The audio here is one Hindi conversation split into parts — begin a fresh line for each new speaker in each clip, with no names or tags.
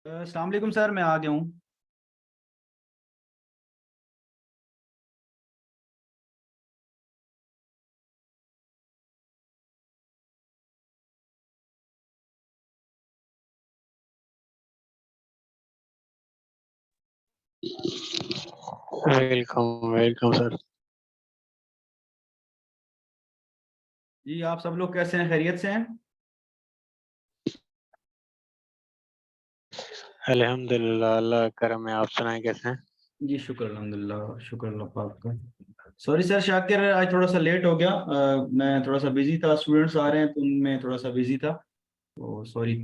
अस्सलाम वालेकुम सर, मैं आ गया हूँ।
Welcome welcome sir.
जी, आप सब लोग कैसे हैं? खैरियत से हैं?
अल्हम्दुलिल्लाह, अल्लाह का करम है। आप सुनाएं कैसे हैं?
जी शुक्र अल्हम्दुलिल्लाह, शुक्र अल्लाह पाक का। सॉरी सर शाकिर, आज थोड़ा सा लेट हो गया। मैं थोड़ा सा बिजी था, स्टूडेंट्स आ रहे हैं तो उनमें थोड़ा सा बिजी था, तो सॉरी।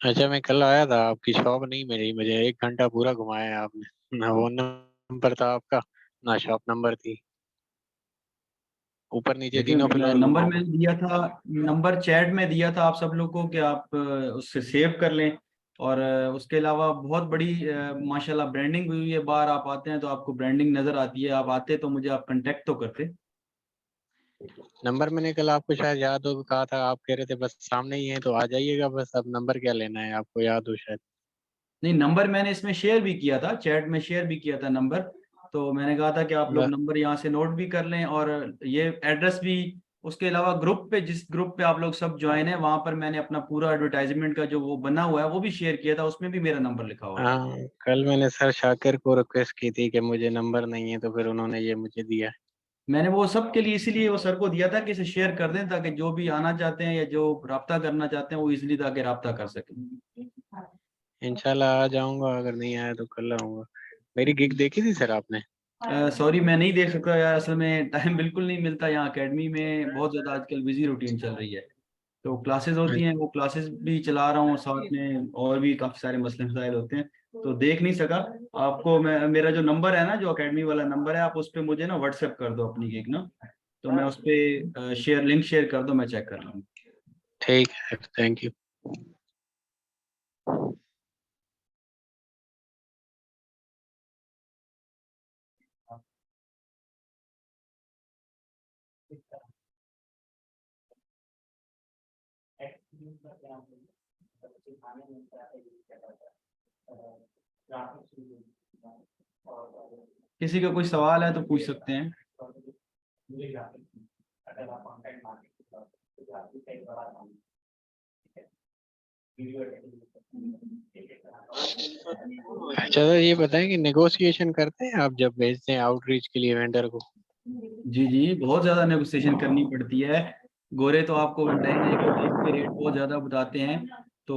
अच्छा, मैं कल आया था, आपकी शॉप नहीं मिली मुझे। 1 घंटा पूरा घुमाया आपने। ना वो नंबर था आपका, ना शॉप नंबर थी। ऊपर नीचे
देखिए,
तीनों फ्लोर
नंबर
घुमाऊंगा।
मैंने दिया था, नंबर चैट में दिया था आप सब लोगों को कि आप उससे सेव कर लें। और उसके अलावा बहुत बड़ी माशाल्लाह ब्रांडिंग हुई हुई है। बाहर आप आते हैं तो आपको ब्रांडिंग नजर आती है। आप आते तो मुझे आप कांटेक्ट तो करते।
नंबर मैंने कल आपको शायद याद हो, कहा था। आप कह रहे थे बस सामने ही है तो आ जाइएगा, बस अब नंबर क्या लेना है, आपको याद हो शायद।
नहीं, नंबर मैंने इसमें शेयर भी किया था, चैट में शेयर भी किया था नंबर। तो मैंने कहा था कि आप लोग
बस।
नंबर यहाँ से नोट भी कर लें, और ये एड्रेस भी। उसके अलावा ग्रुप पे, जिस ग्रुप पे आप लोग सब ज्वाइन है, वहां पर मैंने अपना पूरा एडवर्टाइजमेंट का जो वो बना हुआ है वो भी शेयर किया था, उसमें भी मेरा नंबर लिखा हुआ था।
हाँ, कल मैंने सर शाकिर को रिक्वेस्ट की थी कि मुझे नंबर नहीं है, तो फिर उन्होंने ये मुझे दिया।
मैंने वो सब के लिए इसीलिए वो सर को दिया था कि इसे शेयर कर दें, ताकि जो भी आना चाहते हैं या जो राब्ता करना चाहते हैं वो इजीली ताकि राब्ता कर सकें।
इंशाल्लाह आ जाऊंगा, अगर नहीं आया तो कल आऊंगा। मेरी गिग देखी थी सर आपने?
सॉरी, मैं नहीं देख सकता यार, असल में टाइम बिल्कुल नहीं मिलता। यहाँ एकेडमी में बहुत ज़्यादा आजकल बिजी रूटीन चल रही है। तो क्लासेस होती हैं, वो क्लासेस भी चला रहा हूँ, साथ में और भी काफ़ी सारे मसले मसाइल होते हैं, तो देख नहीं सका। आपको मैं, मेरा जो नंबर है ना, जो एकेडमी वाला नंबर है, आप उस पर मुझे ना व्हाट्सएप कर दो अपनी गिग ना। तो मैं उस पर शेयर, लिंक शेयर कर दो, मैं चेक कर लूँगा।
ठीक है, थैंक यू।
किसी का कोई सवाल है तो पूछ सकते हैं।
अच्छा सर, ये बताएं कि नेगोशिएशन करते हैं आप जब भेजते हैं आउटरीच के लिए वेंडर को?
जी जी, बहुत ज़्यादा नेगोशिएशन करनी पड़ती है। गोरे तो आपको बताएंगे कि गिग के रेट बहुत ज़्यादा बताते हैं। तो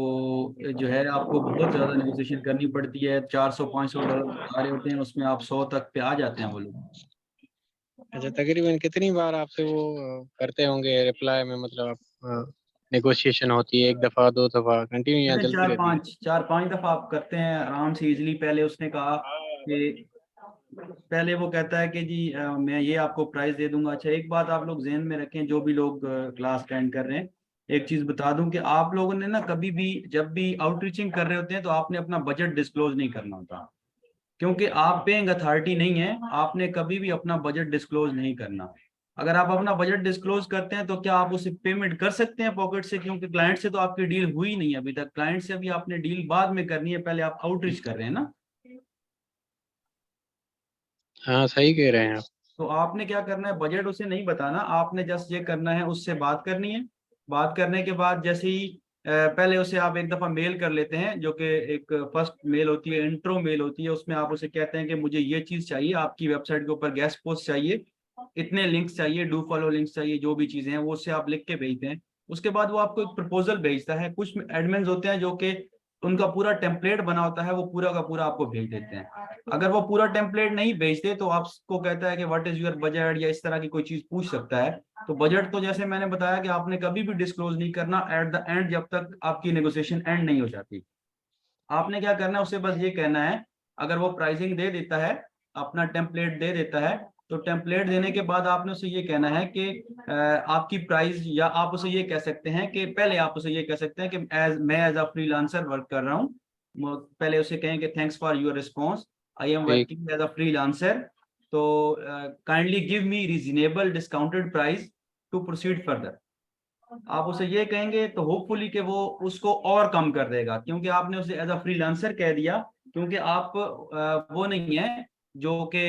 जो है, आपको बहुत ज़्यादा नेगोशिएशन करनी पड़ती है। $400-500 बता रहे होते हैं, उसमें आप 100 तक पे आ जाते हैं वो लोग।
अच्छा, तकरीबन कितनी बार आपसे वो करते होंगे रिप्लाई में, मतलब आप नेगोशिएशन होती है? 1 दफ़ा, 2 दफ़ा, कंटिन्यू या
जैसे
चलती
चार
रहती है?
पांच चार पांच दफा आप करते हैं आराम से इजीली। पहले उसने कहा कि, पहले वो कहता है कि जी मैं ये आपको प्राइस दे दूंगा। अच्छा, एक बात आप लोग जहन में रखें, जो भी लोग क्लास अटेंड कर रहे हैं, एक चीज बता दूं कि आप लोगों ने ना कभी भी, जब भी आउटरीचिंग कर रहे होते हैं, तो आपने अपना बजट डिस्क्लोज नहीं करना होता। क्योंकि आप पेइंग अथॉरिटी नहीं है, आपने कभी भी अपना बजट डिस्क्लोज नहीं करना। अगर आप अपना बजट डिस्क्लोज करते हैं तो क्या आप उसे पेमेंट कर सकते हैं पॉकेट से? क्योंकि क्लाइंट से तो आपकी डील हुई नहीं है अभी तक, क्लाइंट से अभी आपने डील बाद में करनी है, पहले आप आउटरीच कर रहे हैं ना।
हाँ, सही कह रहे हैं आप।
तो आपने क्या करना है, बजट उसे नहीं बताना, आपने जस्ट ये करना है, उससे बात करनी है। बात करने के बाद जैसे ही पहले उसे आप एक दफा मेल कर लेते हैं, जो कि एक फर्स्ट मेल होती है, इंट्रो मेल होती है। उसमें आप उसे कहते हैं कि मुझे ये चीज चाहिए, आपकी वेबसाइट के ऊपर गेस्ट पोस्ट चाहिए, इतने लिंक्स चाहिए, डू फॉलो लिंक्स चाहिए, जो भी चीजें हैं वो उससे आप लिख के भेजते हैं। उसके बाद वो आपको एक प्रपोजल भेजता है। कुछ एडमिन्स होते हैं जो कि उनका पूरा टेम्पलेट बना होता है, वो पूरा का पूरा आपको भेज देते हैं। अगर वो पूरा टेम्पलेट नहीं भेजते तो आपको कहता है कि व्हाट इज योर बजट, या इस तरह की कोई चीज पूछ सकता है। तो बजट तो जैसे मैंने बताया कि आपने कभी भी डिस्क्लोज नहीं करना एट द एंड, जब तक आपकी नेगोशिएशन एंड नहीं हो जाती। आपने क्या करना है, उसे बस ये कहना है, अगर वो प्राइसिंग दे देता है, अपना टेम्पलेट दे देता है, तो टेम्पलेट देने के बाद आपने उसे ये कहना है कि आपकी प्राइस, या आप उसे ये कह सकते हैं कि, पहले आप उसे ये कह सकते हैं कि मैं एज अ फ्रीलांसर वर्क कर रहा हूँ। पहले उसे कहें कि thanks for your response, I am
ठीक।
वर्किंग एज अ फ्रीलांसर, तो kindly give me reasonable discounted price to proceed further. आप उसे ये कहेंगे तो होपफुली कि वो उसको और कम कर देगा, क्योंकि आपने उसे एज अ फ्रीलांसर कह दिया, क्योंकि आप वो नहीं है जो कि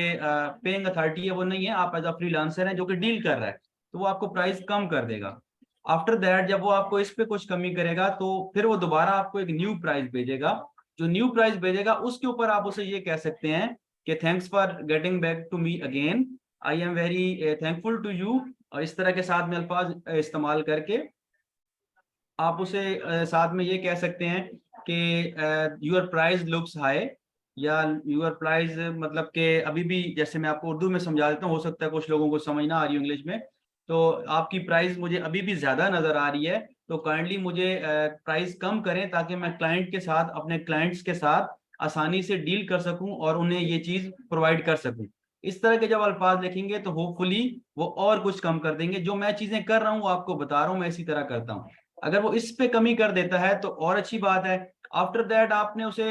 पेइंग अथॉरिटी है, वो नहीं है, आप एज अ फ्रीलांसर हैं जो कि डील कर रहा है, तो वो आपको प्राइस कम कर देगा। आफ्टर दैट जब वो आपको इस पे कुछ कमी करेगा तो फिर वो दोबारा आपको एक न्यू प्राइस भेजेगा। जो न्यू प्राइस भेजेगा उसके ऊपर आप उसे ये कह सकते हैं कि thanks for getting back to me again, I am very thankful to you, और इस तरह के साथ में अल्फाज इस्तेमाल करके आप उसे साथ में ये कह सकते हैं कि योर प्राइस लुक्स हाई, या योर प्राइस मतलब कि अभी भी, जैसे मैं आपको उर्दू में समझा देता हूँ, हो सकता है कुछ लोगों को समझ ना आ रही हो इंग्लिश में, तो आपकी प्राइस मुझे अभी भी ज्यादा नजर आ रही है, तो काइंडली मुझे प्राइस कम करें ताकि मैं क्लाइंट के साथ, अपने क्लाइंट्स के साथ आसानी से डील कर सकूं और उन्हें ये चीज प्रोवाइड कर सकूं। इस तरह के जब अल्फाज लिखेंगे तो होपफुली वो और कुछ कम कर देंगे। जो मैं चीजें कर रहा हूँ वो आपको बता रहा हूँ, मैं इसी तरह करता हूँ। अगर वो इस पे कमी कर देता है तो और अच्छी बात है। आफ्टर दैट आपने उसे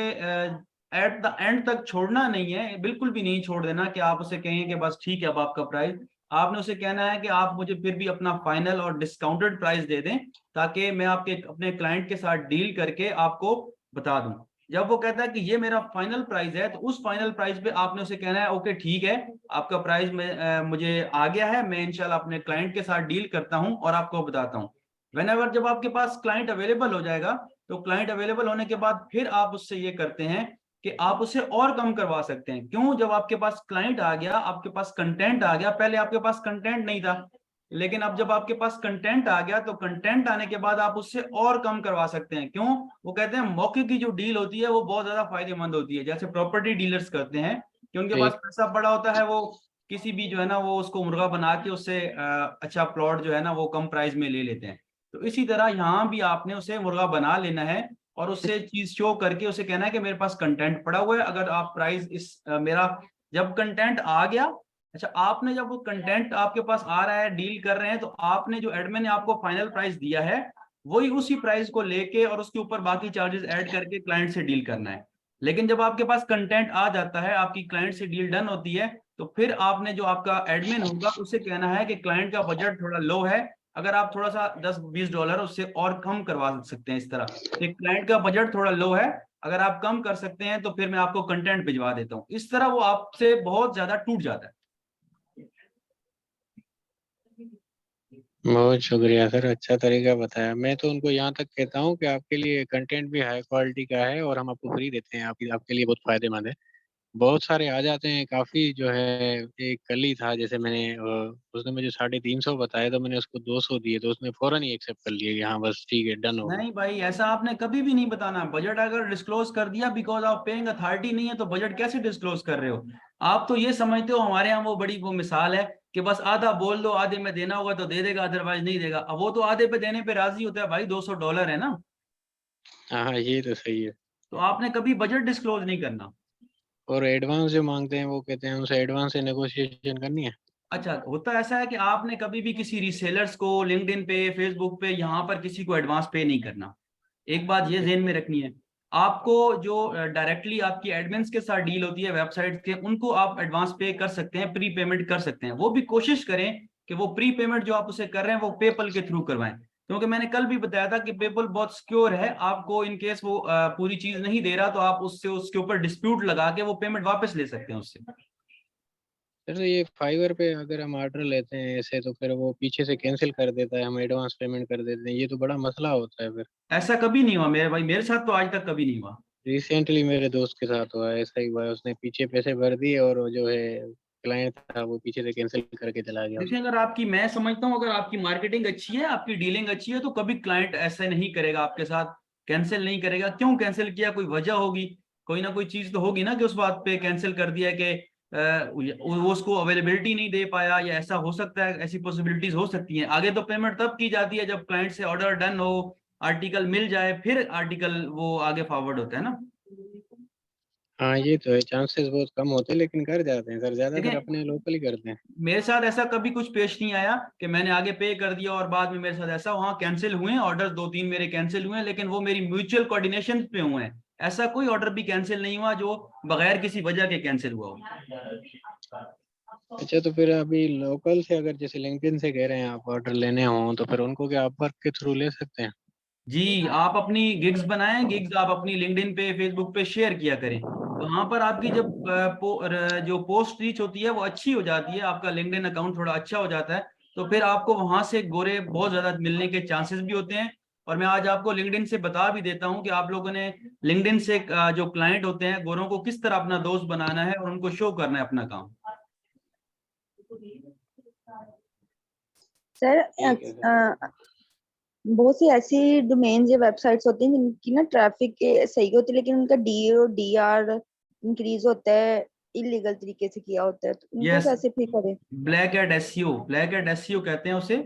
एट द एंड तक छोड़ना नहीं है, बिल्कुल भी नहीं छोड़ देना कि आप उसे कहें कि बस ठीक है अब आपका प्राइस। आपने उसे कहना है कि आप मुझे फिर भी अपना फाइनल और डिस्काउंटेड प्राइस दे दें, ताकि मैं आपके अपने क्लाइंट के साथ डील करके आपको बता दूं। जब वो कहता है कि ये मेरा फाइनल प्राइस है, तो उस फाइनल प्राइस पे आपने उसे कहना है ओके ठीक है, आपका प्राइस में मुझे आ गया है, मैं इंशाल्लाह अपने क्लाइंट के साथ डील करता हूं और आपको बताता हूं। वेन जब आपके पास क्लाइंट अवेलेबल हो जाएगा, तो क्लाइंट अवेलेबल होने के बाद फिर आप उससे ये करते हैं कि आप उसे और कम करवा सकते हैं। क्यों? जब आपके पास क्लाइंट आ गया, आपके पास कंटेंट आ गया, पहले आपके पास कंटेंट नहीं था, लेकिन अब जब आपके पास कंटेंट आ गया तो कंटेंट आने के बाद आप उससे और कम करवा सकते हैं। क्यों? वो कहते हैं मौके की जो डील होती है वो बहुत ज्यादा फायदेमंद होती है, जैसे प्रॉपर्टी डीलर्स करते हैं कि उनके पास
ठीक।
पैसा पड़ा होता है, वो किसी भी जो है ना वो उसको मुर्गा बना के उससे अच्छा प्लॉट जो है ना वो कम प्राइस में ले लेते हैं। तो इसी तरह यहाँ भी आपने उसे मुर्गा बना लेना है और उससे चीज शो करके उसे कहना है कि मेरे पास कंटेंट पड़ा हुआ है, अगर आप प्राइस मेरा जब कंटेंट आ गया, अच्छा आपने जब वो कंटेंट आपके पास आ रहा है, डील कर रहे हैं, तो आपने जो एडमिन ने आपको फाइनल प्राइस दिया है वही उसी प्राइस को लेके और उसके ऊपर बाकी चार्जेस ऐड करके क्लाइंट से डील करना है। लेकिन जब आपके पास कंटेंट आ जाता है, आपकी क्लाइंट से डील डन होती है, तो फिर आपने जो आपका एडमिन होगा उसे कहना है कि क्लाइंट का बजट थोड़ा लो है, अगर आप थोड़ा सा $10-20 उससे और कम करवा सकते हैं। इस तरह एक क्लाइंट का बजट थोड़ा लो है, अगर आप कम कर सकते हैं तो फिर मैं आपको कंटेंट भिजवा देता हूँ। इस तरह वो आपसे बहुत ज्यादा टूट जाता है।
बहुत शुक्रिया सर, अच्छा तरीका बताया। मैं तो उनको यहाँ तक कहता हूँ कि आपके लिए कंटेंट भी हाई क्वालिटी का है और हम आपको फ्री देते हैं, आपके लिए बहुत फायदेमंद है। बहुत सारे आ जाते हैं काफी जो है। एक कल ही था, जैसे मैंने उसने मुझे 350 बताया, तो मैंने उसको 200 दिए, तो उसने फौरन ही एक्सेप्ट कर लिया कि हाँ बस ठीक है, डन हो गया।
नहीं भाई, ऐसा आपने कभी भी नहीं बताना। बजट अगर डिस्क्लोज कर दिया, बिकॉज ऑफ पेइंग अथॉरिटी नहीं है, तो बजट कैसे डिस्क्लोज कर रहे हो? आप तो ये समझते हो हमारे यहाँ वो बड़ी वो मिसाल है कि बस आधा बोल दो, आधे में देना होगा तो दे देगा, अदरवाइज नहीं देगा। अब वो तो आधे पे देने पे राजी होता है भाई, $200 है ना।
हाँ हाँ, ये तो सही है।
तो आपने कभी बजट डिस्क्लोज नहीं करना।
और एडवांस जो मांगते हैं वो कहते हैं उनसे एडवांस से नेगोशिएशन करनी है।
अच्छा, होता ऐसा है कि आपने कभी भी किसी रीसेलर्स को लिंक्डइन पे, फेसबुक पे, यहाँ पर किसी को एडवांस पे नहीं करना। एक बात ये ध्यान में रखनी है। आपको जो डायरेक्टली आपकी एडमिन्स के साथ डील होती है वेबसाइट के, उनको आप एडवांस पे कर सकते हैं, प्री पेमेंट कर सकते हैं। वो भी कोशिश करें कि वो प्री पेमेंट जो आप उसे कर रहे हैं वो पेपल के थ्रू करवाएं, क्योंकि मैंने कल भी बताया था कि पेपल बहुत सिक्योर है। आपको इन केस वो पूरी चीज नहीं दे रहा तो आप उससे उसके ऊपर डिस्प्यूट लगा के वो पेमेंट वापस ले सकते हैं उससे।
सर तो ये फाइवर पे अगर हम ऑर्डर लेते हैं ऐसे, तो फिर वो पीछे से कैंसिल कर देता है, हम एडवांस पेमेंट कर देते हैं, ये तो बड़ा मसला होता है फिर।
ऐसा कभी नहीं हुआ मेरे भाई, मेरे साथ तो आज तक कभी नहीं हुआ।
रिसेंटली मेरे दोस्त के साथ हुआ है, ऐसा ही हुआ है, उसने पीछे पैसे भर दिए और वो जो है क्लाइंट था वो पीछे से कैंसिल करके चला गया
देखिए,
उसको।
अगर आपकी, मैं समझता हूँ अगर आपकी मार्केटिंग अच्छी है, आपकी डीलिंग अच्छी है, तो कभी क्लाइंट ऐसे नहीं करेगा आपके साथ, कैंसिल नहीं करेगा। क्यों कैंसिल किया? कोई वजह होगी, कोई ना कोई चीज तो होगी ना कि उस बात पे कैंसिल कर दिया कि वो उसको अवेलेबिलिटी नहीं दे पाया, या ऐसा हो सकता है, ऐसी पॉसिबिलिटीज हो सकती हैं। आगे तो पेमेंट तब की जाती है जब क्लाइंट से ऑर्डर डन हो, आर्टिकल मिल जाए, फिर आर्टिकल वो आगे फॉरवर्ड होता है ना।
हाँ ये तो है, चांसेस बहुत कम होते हैं लेकिन कर जाते हैं सर, ज्यादातर
देखें,
अपने लोकल ही करते हैं।
मेरे साथ ऐसा कभी कुछ पेश नहीं आया कि मैंने आगे पे कर दिया और बाद में मेरे साथ ऐसा, वहां कैंसिल हुए ऑर्डर, 2-3 मेरे कैंसिल हुए, लेकिन वो मेरी म्यूचुअल कोऑर्डिनेशन पे हुए हैं। ऐसा कोई ऑर्डर भी कैंसिल नहीं हुआ जो बगैर किसी वजह के कैंसिल हुआ हो।
अच्छा, तो फिर अभी लोकल से अगर जैसे लिंक्डइन से कह रहे हैं आप ऑर्डर लेने हो, तो फिर उनको क्या आप वर्क के थ्रू ले सकते हैं?
जी, आप अपनी गिग्स बनाएं, गिग्स आप अपनी लिंक्डइन पे फेसबुक पे शेयर किया करें। तो वहां पर आपकी जब जो पोस्ट रीच होती है वो अच्छी हो जाती है, आपका लिंक्डइन अकाउंट थोड़ा अच्छा हो जाता है, तो फिर आपको वहां से गोरे बहुत ज्यादा मिलने के चांसेस भी होते हैं। और मैं आज आपको लिंक्डइन से बता भी देता हूँ कि आप लोगों ने लिंक्डइन से जो क्लाइंट होते हैं गोरों को किस तरह अपना दोस्त बनाना है और उनको शो करना है अपना काम।
सर
ठीक है सर।
बहुत सी ऐसी डोमेन्स या वेबसाइट्स होती हैं जिनकी ना ट्रैफिक सही होती है, लेकिन उनका DODR इंक्रीज होता है, इलीगल तरीके से किया होता है, तो उनको
यस,
कैसे फिर करें?
Black hat SEO, black hat SEO कहते हैं उसे।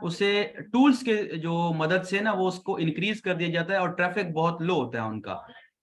उसे टूल्स के जो मदद से ना वो उसको इंक्रीज कर दिया जाता है और ट्रैफिक बहुत लो होता है उनका।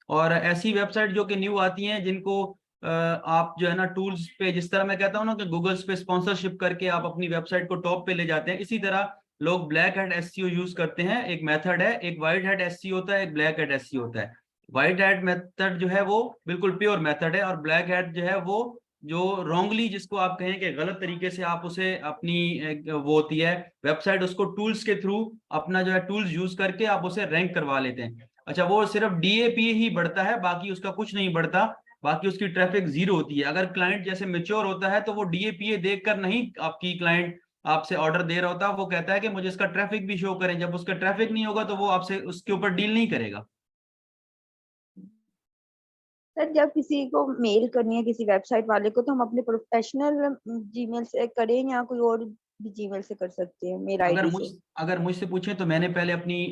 और ऐसी वेबसाइट जो कि न्यू आती हैं जिनको आप जो है ना टूल्स पे, जिस तरह मैं कहता हूँ ना कि गूगल्स पे स्पॉन्सरशिप करके आप अपनी वेबसाइट को टॉप पे ले जाते हैं, इसी तरह लोग ब्लैक हैट एसईओ यूज करते हैं। एक मेथड है, एक वाइट हैट एसईओ होता है, एक ब्लैक हैट एसईओ होता है। वाइट हैट मेथड जो है वो बिल्कुल प्योर मेथड है, और ब्लैक हैट जो है वो जो रॉन्गली, जिसको आप कहें कि गलत तरीके से आप उसे अपनी वो होती है वेबसाइट, उसको टूल्स के थ्रू अपना जो है टूल्स यूज करके आप उसे रैंक करवा लेते हैं। अच्छा, वो सिर्फ DAPA ही बढ़ता है, बाकी उसका कुछ नहीं बढ़ता, बाकी उसकी ट्रैफिक जीरो होती है। अगर क्लाइंट जैसे मेच्योर होता है तो वो DAPA देखकर नहीं आपकी क्लाइंट आपसे ऑर्डर दे रहा होता, वो कहता है कि मुझे इसका ट्रैफिक भी शो करें। जब उसका ट्रैफिक नहीं होगा तो वो आपसे उसके ऊपर डील नहीं करेगा।
सर जब किसी को मेल करनी है किसी वेबसाइट वाले को, तो हम अपने प्रोफेशनल जीमेल से करें या कोई और भी जीमेल से कर सकते हैं, मेल
अगर
आईडी
मुझ
से?
अगर मुझसे पूछे तो मैंने पहले अपनी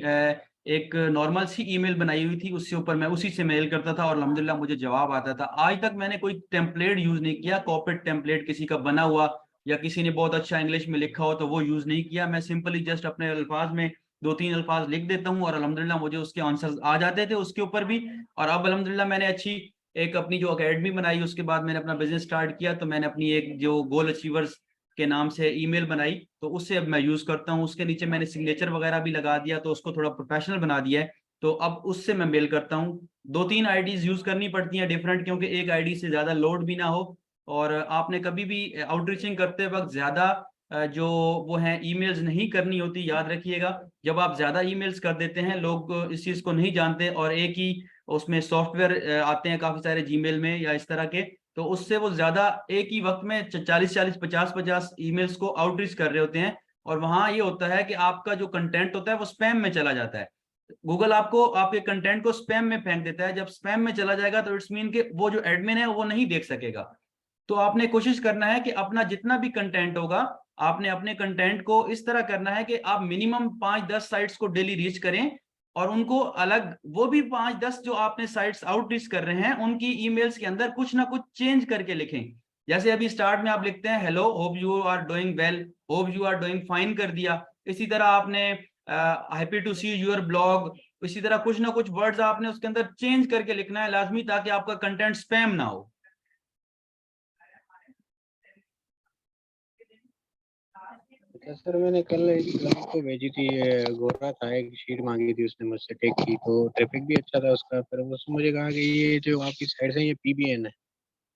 एक नॉर्मल सी ईमेल बनाई हुई थी, उससे ऊपर मैं उसी से मेल करता था और अल्हम्दुलिल्लाह मुझे जवाब आता था। आज तक मैंने कोई टेम्पलेट यूज नहीं किया, कॉर्पोरेट टेम्पलेट किसी का बना हुआ या किसी ने बहुत अच्छा इंग्लिश में लिखा हो तो वो यूज नहीं किया। मैं सिंपली जस्ट अपने अल्फाज में दो तीन अल्फाज लिख देता हूँ और अल्हम्दुलिल्लाह मुझे उसके आंसर्स आ जाते थे उसके ऊपर भी। और अब अल्हम्दुलिल्लाह मैंने अच्छी एक अपनी जो अकेडमी बनाई, उसके बाद मैंने अपना बिजनेस स्टार्ट किया, तो मैंने अपनी एक जो गोल अचीवर्स के नाम से ईमेल बनाई, तो उससे अब मैं यूज करता हूँ। उसके नीचे मैंने सिग्नेचर वगैरह भी लगा दिया, तो उसको थोड़ा प्रोफेशनल बना दिया है। तो अब उससे मैं मेल करता हूँ। दो तीन आईडीज यूज करनी पड़ती हैं डिफरेंट, क्योंकि एक आईडी से ज्यादा लोड भी ना हो। और आपने कभी भी आउटरीचिंग करते वक्त ज्यादा जो वो है ईमेल्स नहीं करनी होती, याद रखिएगा। जब आप ज्यादा ईमेल्स कर देते हैं, लोग इस चीज को नहीं जानते और एक ही उसमें सॉफ्टवेयर आते हैं काफी सारे जीमेल में या इस तरह के, तो उससे वो ज्यादा एक ही वक्त में 40 40 50 50 ईमेल्स को आउटरीच कर रहे होते हैं। और वहां ये होता है कि आपका जो कंटेंट होता है वो स्पैम में चला जाता है। गूगल आपको आपके कंटेंट को स्पैम में फेंक देता है। जब स्पैम में चला जाएगा तो इट्स मीन के वो जो एडमिन है वो नहीं देख सकेगा। तो आपने कोशिश करना है कि अपना जितना भी कंटेंट होगा, आपने अपने कंटेंट को इस तरह करना है कि आप मिनिमम 5-10 साइट्स को डेली रीच करें, और उनको अलग, वो भी 5-10 जो आपने साइट्स आउट रीच कर रहे हैं उनकी ईमेल्स के अंदर कुछ ना कुछ चेंज करके लिखें। जैसे अभी स्टार्ट में आप लिखते हैं hello, hope you are doing well, hope you are doing fine कर दिया। इसी तरह आपने happy to see your blog, इसी तरह कुछ ना कुछ वर्ड्स आपने उसके अंदर चेंज करके लिखना है लाजमी, ताकि आपका कंटेंट स्पैम ना हो।
अच्छा सर, मैंने कल एक क्लाइंट को भेजी थी, ये गोरा था, एक शीट मांगी थी उसने मुझसे टेक की, तो ट्रैफिक भी अच्छा था उसका। फिर उसने मुझे कहा कि ये जो आपकी साइड से ये PBN है।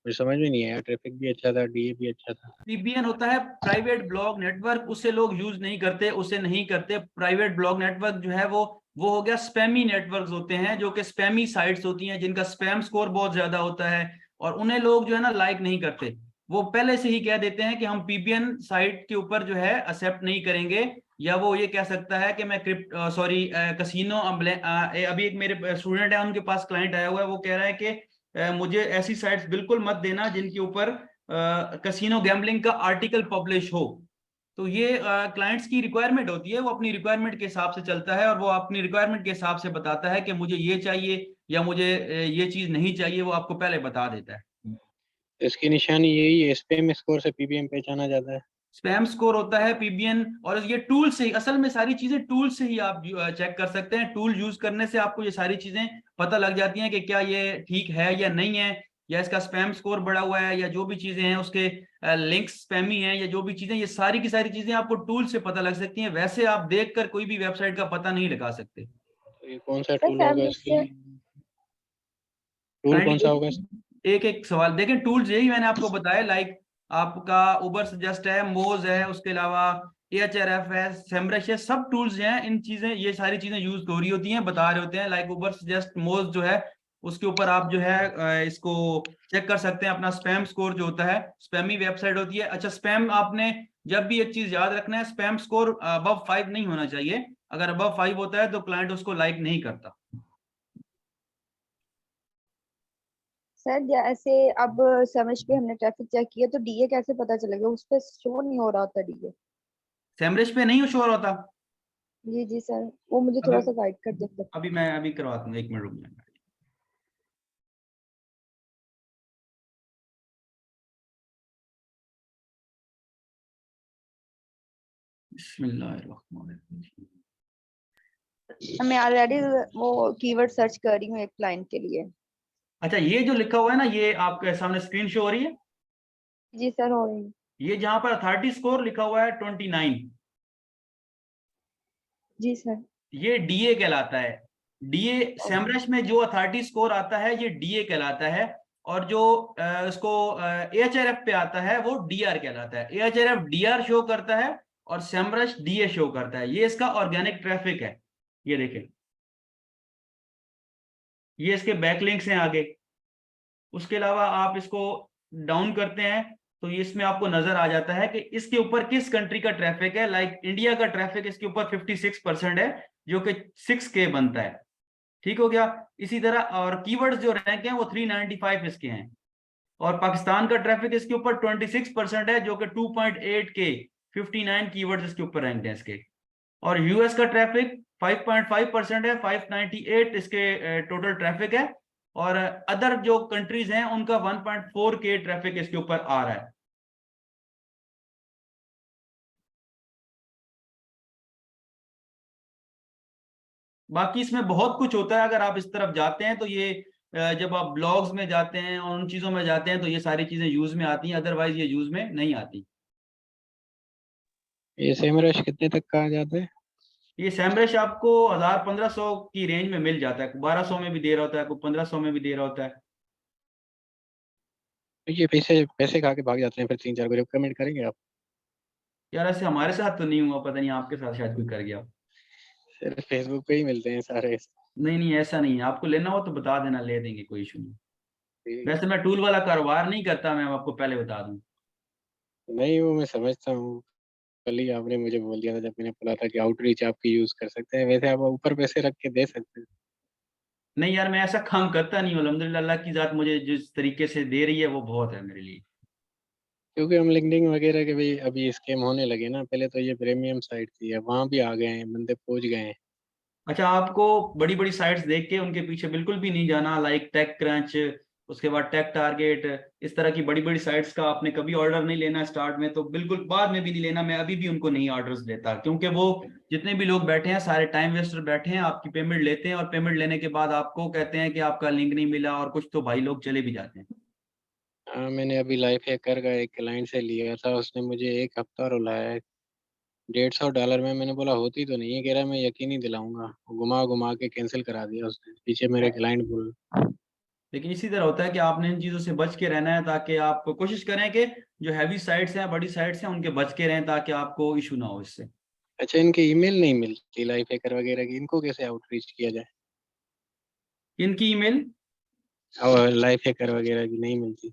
मुझे समझ में नहीं आया, ट्रैफिक भी अच्छा था, DA भी अच्छा था।
PBN होता है प्राइवेट ब्लॉग नेटवर्क, उसे लोग यूज नहीं करते, उसे नहीं करते। प्राइवेट ब्लॉग नेटवर्क जो है वो हो गया स्पैमी नेटवर्क्स होते हैं, जो कि स्पैमी साइट्स होती हैं जिनका स्पैम स्कोर बहुत ज्यादा होता है, और उन्हें लोग जो है ना लाइक नहीं करते। वो पहले से ही कह देते हैं कि हम PBN साइट के ऊपर जो है एक्सेप्ट नहीं करेंगे। या वो ये कह सकता है कि मैं क्रिप्ट सॉरी कसिनो, अभी एक मेरे स्टूडेंट है उनके पास क्लाइंट आया हुआ है, वो कह रहा है कि मुझे ऐसी साइट्स बिल्कुल मत देना जिनके ऊपर कसिनो गैम्बलिंग का आर्टिकल पब्लिश हो। तो ये क्लाइंट्स की रिक्वायरमेंट होती है, वो अपनी रिक्वायरमेंट के हिसाब से चलता है और वो अपनी रिक्वायरमेंट के हिसाब से बताता है कि मुझे ये चाहिए या मुझे ये चीज नहीं चाहिए, वो आपको पहले बता देता है।
तो इसकी निशानी यही है, स्पैम स्कोर से PBM पहचाना जाता है।
स्पैम स्कोर होता है PBN, और ये टूल से ही, असल में सारी चीजें टूल से ही आप चेक कर सकते हैं। टूल यूज करने से आपको ये सारी चीजें पता लग जाती हैं कि क्या ये ठीक है या नहीं है, या इसका स्पैम स्कोर बढ़ा हुआ है, या जो भी चीजें हैं उसके लिंक्स स्पैमी हैं, या जो भी चीजें, ये सारी की सारी चीजें आपको टूल से पता लग सकती हैं। वैसे आप देखकर कोई भी वेबसाइट का पता नहीं लगा सकते।
तो ये कौन सा
सर
टूल होगा
फैमिली
इसके
से
लिए? टूल कौन सा
काइंडली
होगा
एक एक सवाल देखें, टूल्स यही मैंने आपको बताया, लाइक आपका उबर सजेस्ट है, मोज है, उसके अलावा एएचआरएफ है, सेमरश है, सब टूल्स हैं। इन चीजें, ये सारी चीजें यूज हो रही होती हैं, बता रहे होते हैं। लाइक उबर सजेस्ट, मोज जो है उसके ऊपर आप जो है इसको चेक कर सकते हैं, अपना स्पैम स्कोर जो होता है। स्पैमी वेबसाइट होती है। अच्छा, स्पैम आपने जब भी एक चीज याद रखना है, स्पैम स्कोर अबव 5 नहीं होना चाहिए। अगर अबव 5 होता है तो क्लाइंट उसको लाइक नहीं करता।
सर जैसे अब समझ पे हमने ट्रैफिक चेक किया तो डीए कैसे पता चलेगा? उस पर शो नहीं हो रहा होता डीए।
सेमरश पे नहीं शोर होता।
जी जी सर, वो मुझे
अभी
थोड़ा सा गाइड कर देते।
अभी मैं अभी करवाता हूँ, 1 मिनट रुक जाए। बिस्मिल्लाहिर्रहमानिर्रहीम।
मैं ऑलरेडी वो कीवर्ड सर्च कर रही हूँ एक क्लाइंट के लिए।
अच्छा, ये जो लिखा हुआ है ना, ये आपके सामने स्क्रीन शो हो रही है।
जी सर, हो रही है।
ये जहां पर अथॉरिटी स्कोर लिखा हुआ है 29,
जी सर।
ये डीए कहलाता है। DA
okay.
सेमरश में जो अथॉरिटी स्कोर आता है ये डीए कहलाता है। और जो इसको एएचआरएफ पे आता है वो डीआर कहलाता है। एएचआरएफ डीआर शो करता है और सेमरश डीए शो करता है। ये इसका ऑर्गेनिक ट्रैफिक है। ये देखें, ये इसके बैकलिंक्स हैं आगे। उसके अलावा आप इसको डाउन करते हैं तो इसमें आपको नजर आ जाता है कि इसके ऊपर किस कंट्री का ट्रैफिक है। लाइक इंडिया का ट्रैफिक इसके ऊपर 56% है, जो कि 6K बनता है। ठीक हो गया। इसी तरह और कीवर्ड्स जो रैंक हैं वो 395 इसके हैं। और पाकिस्तान का ट्रैफिक इसके ऊपर 26% है, जो कि 2.8K, 59 कीवर्ड्स इसके ऊपर रैंक हैं इसके। और यूएस का ट्रैफिक 5.5% है, 598 इसके टोटल ट्रैफिक है। और अदर जो कंट्रीज हैं उनका 1.4K ट्रैफिक इसके ऊपर आ रहा है। बाकी इसमें बहुत कुछ होता है। अगर आप इस तरफ जाते हैं तो ये जब आप ब्लॉग्स में जाते हैं और उन चीजों में जाते हैं तो ये सारी चीजें यूज में आती हैं, अदरवाइज ये यूज में नहीं आती।
ये सेमरश कितने तक का आ जाता है?
ये सैमरश आपको 1000-1500 की रेंज में मिल जाता है। 1200 में भी दे रहा होता है, कोई 1500 में भी दे रहा होता है।
तो ये पैसे पैसे खा के भाग जाते हैं फिर 3-4 को, कमेंट करेंगे आप?
यार ऐसे हमारे साथ तो नहीं हुआ, पता नहीं आपके साथ शायद कोई कर गया।
सिर्फ फेसबुक पे ही मिलते हैं सारे।
नहीं नहीं, ऐसा नहीं है। आपको लेना हो तो बता देना, ले देंगे, कोई इशू नहीं।
ठीक।
वैसे मैं टूल वाला कारोबार नहीं करता, मैं आपको पहले बता दूं।
नहीं, वो मैं समझता हूँ। कल ही आपने मुझे बोल दिया था जब मैंने बोला था कि आउटरीच आपकी यूज कर सकते हैं, वैसे आप ऊपर पैसे रख के दे सकते हैं।
नहीं यार, मैं ऐसा काम करता नहीं हूँ। अल्हम्दुलिल्लाह, अल्लाह की जात मुझे जिस तरीके से दे रही है वो बहुत है मेरे लिए।
क्योंकि हम लिंक्डइन वगैरह के भी अभी स्कैम होने लगे ना। पहले तो ये प्रीमियम साइट थी, अब वहाँ भी आ गए हैं, बंदे पहुंच गए हैं।
अच्छा, आपको बड़ी बड़ी साइट्स देख के उनके पीछे बिल्कुल भी नहीं जाना। लाइक टेक क्रंच, उसके बाद टेक टारगेट, इस तरह की बड़ी बड़ी साइट्स का आपने कभी ऑर्डर नहीं लेना स्टार्ट में, तो बिल्कुल बाद में भी नहीं लेना। मैं अभी भी उनको नहीं ऑर्डर्स देता, क्योंकि वो जितने भी लोग बैठे हैं सारे टाइम वेस्टर बैठे हैं। आपकी पेमेंट लेते हैं और पेमेंट लेने के बाद आपको कहते हैं कि आपका लिंक नहीं मिला, और कुछ तो भाई लोग चले भी जाते हैं।
हाँ, मैंने अभी लाइफ हैकर का एक क्लाइंट से लिया था, उसने मुझे 1 हफ्ता रुलाया है। $150 में। मैंने बोला होती तो नहीं है, कह रहा मैं यकीन ही दिलाऊंगा। घुमा घुमा के कैंसिल करा दिया उसने, पीछे मेरे क्लाइंट बोल।
लेकिन इसी तरह होता है कि आपने इन चीजों से बच के रहना है, ताकि आप कोशिश करें कि जो हैवी साइट्स हैं, बड़ी साइट्स हैं, उनके बच के रहें, ताकि आपको इशू ना हो इससे।
अच्छा, इनकी ईमेल नहीं मिलती लाइफ हैकर वगैरह की, इनको कैसे आउटरीच किया जाए?
इनकी ईमेल,
और लाइफ हैकर वगैरह की नहीं मिलती?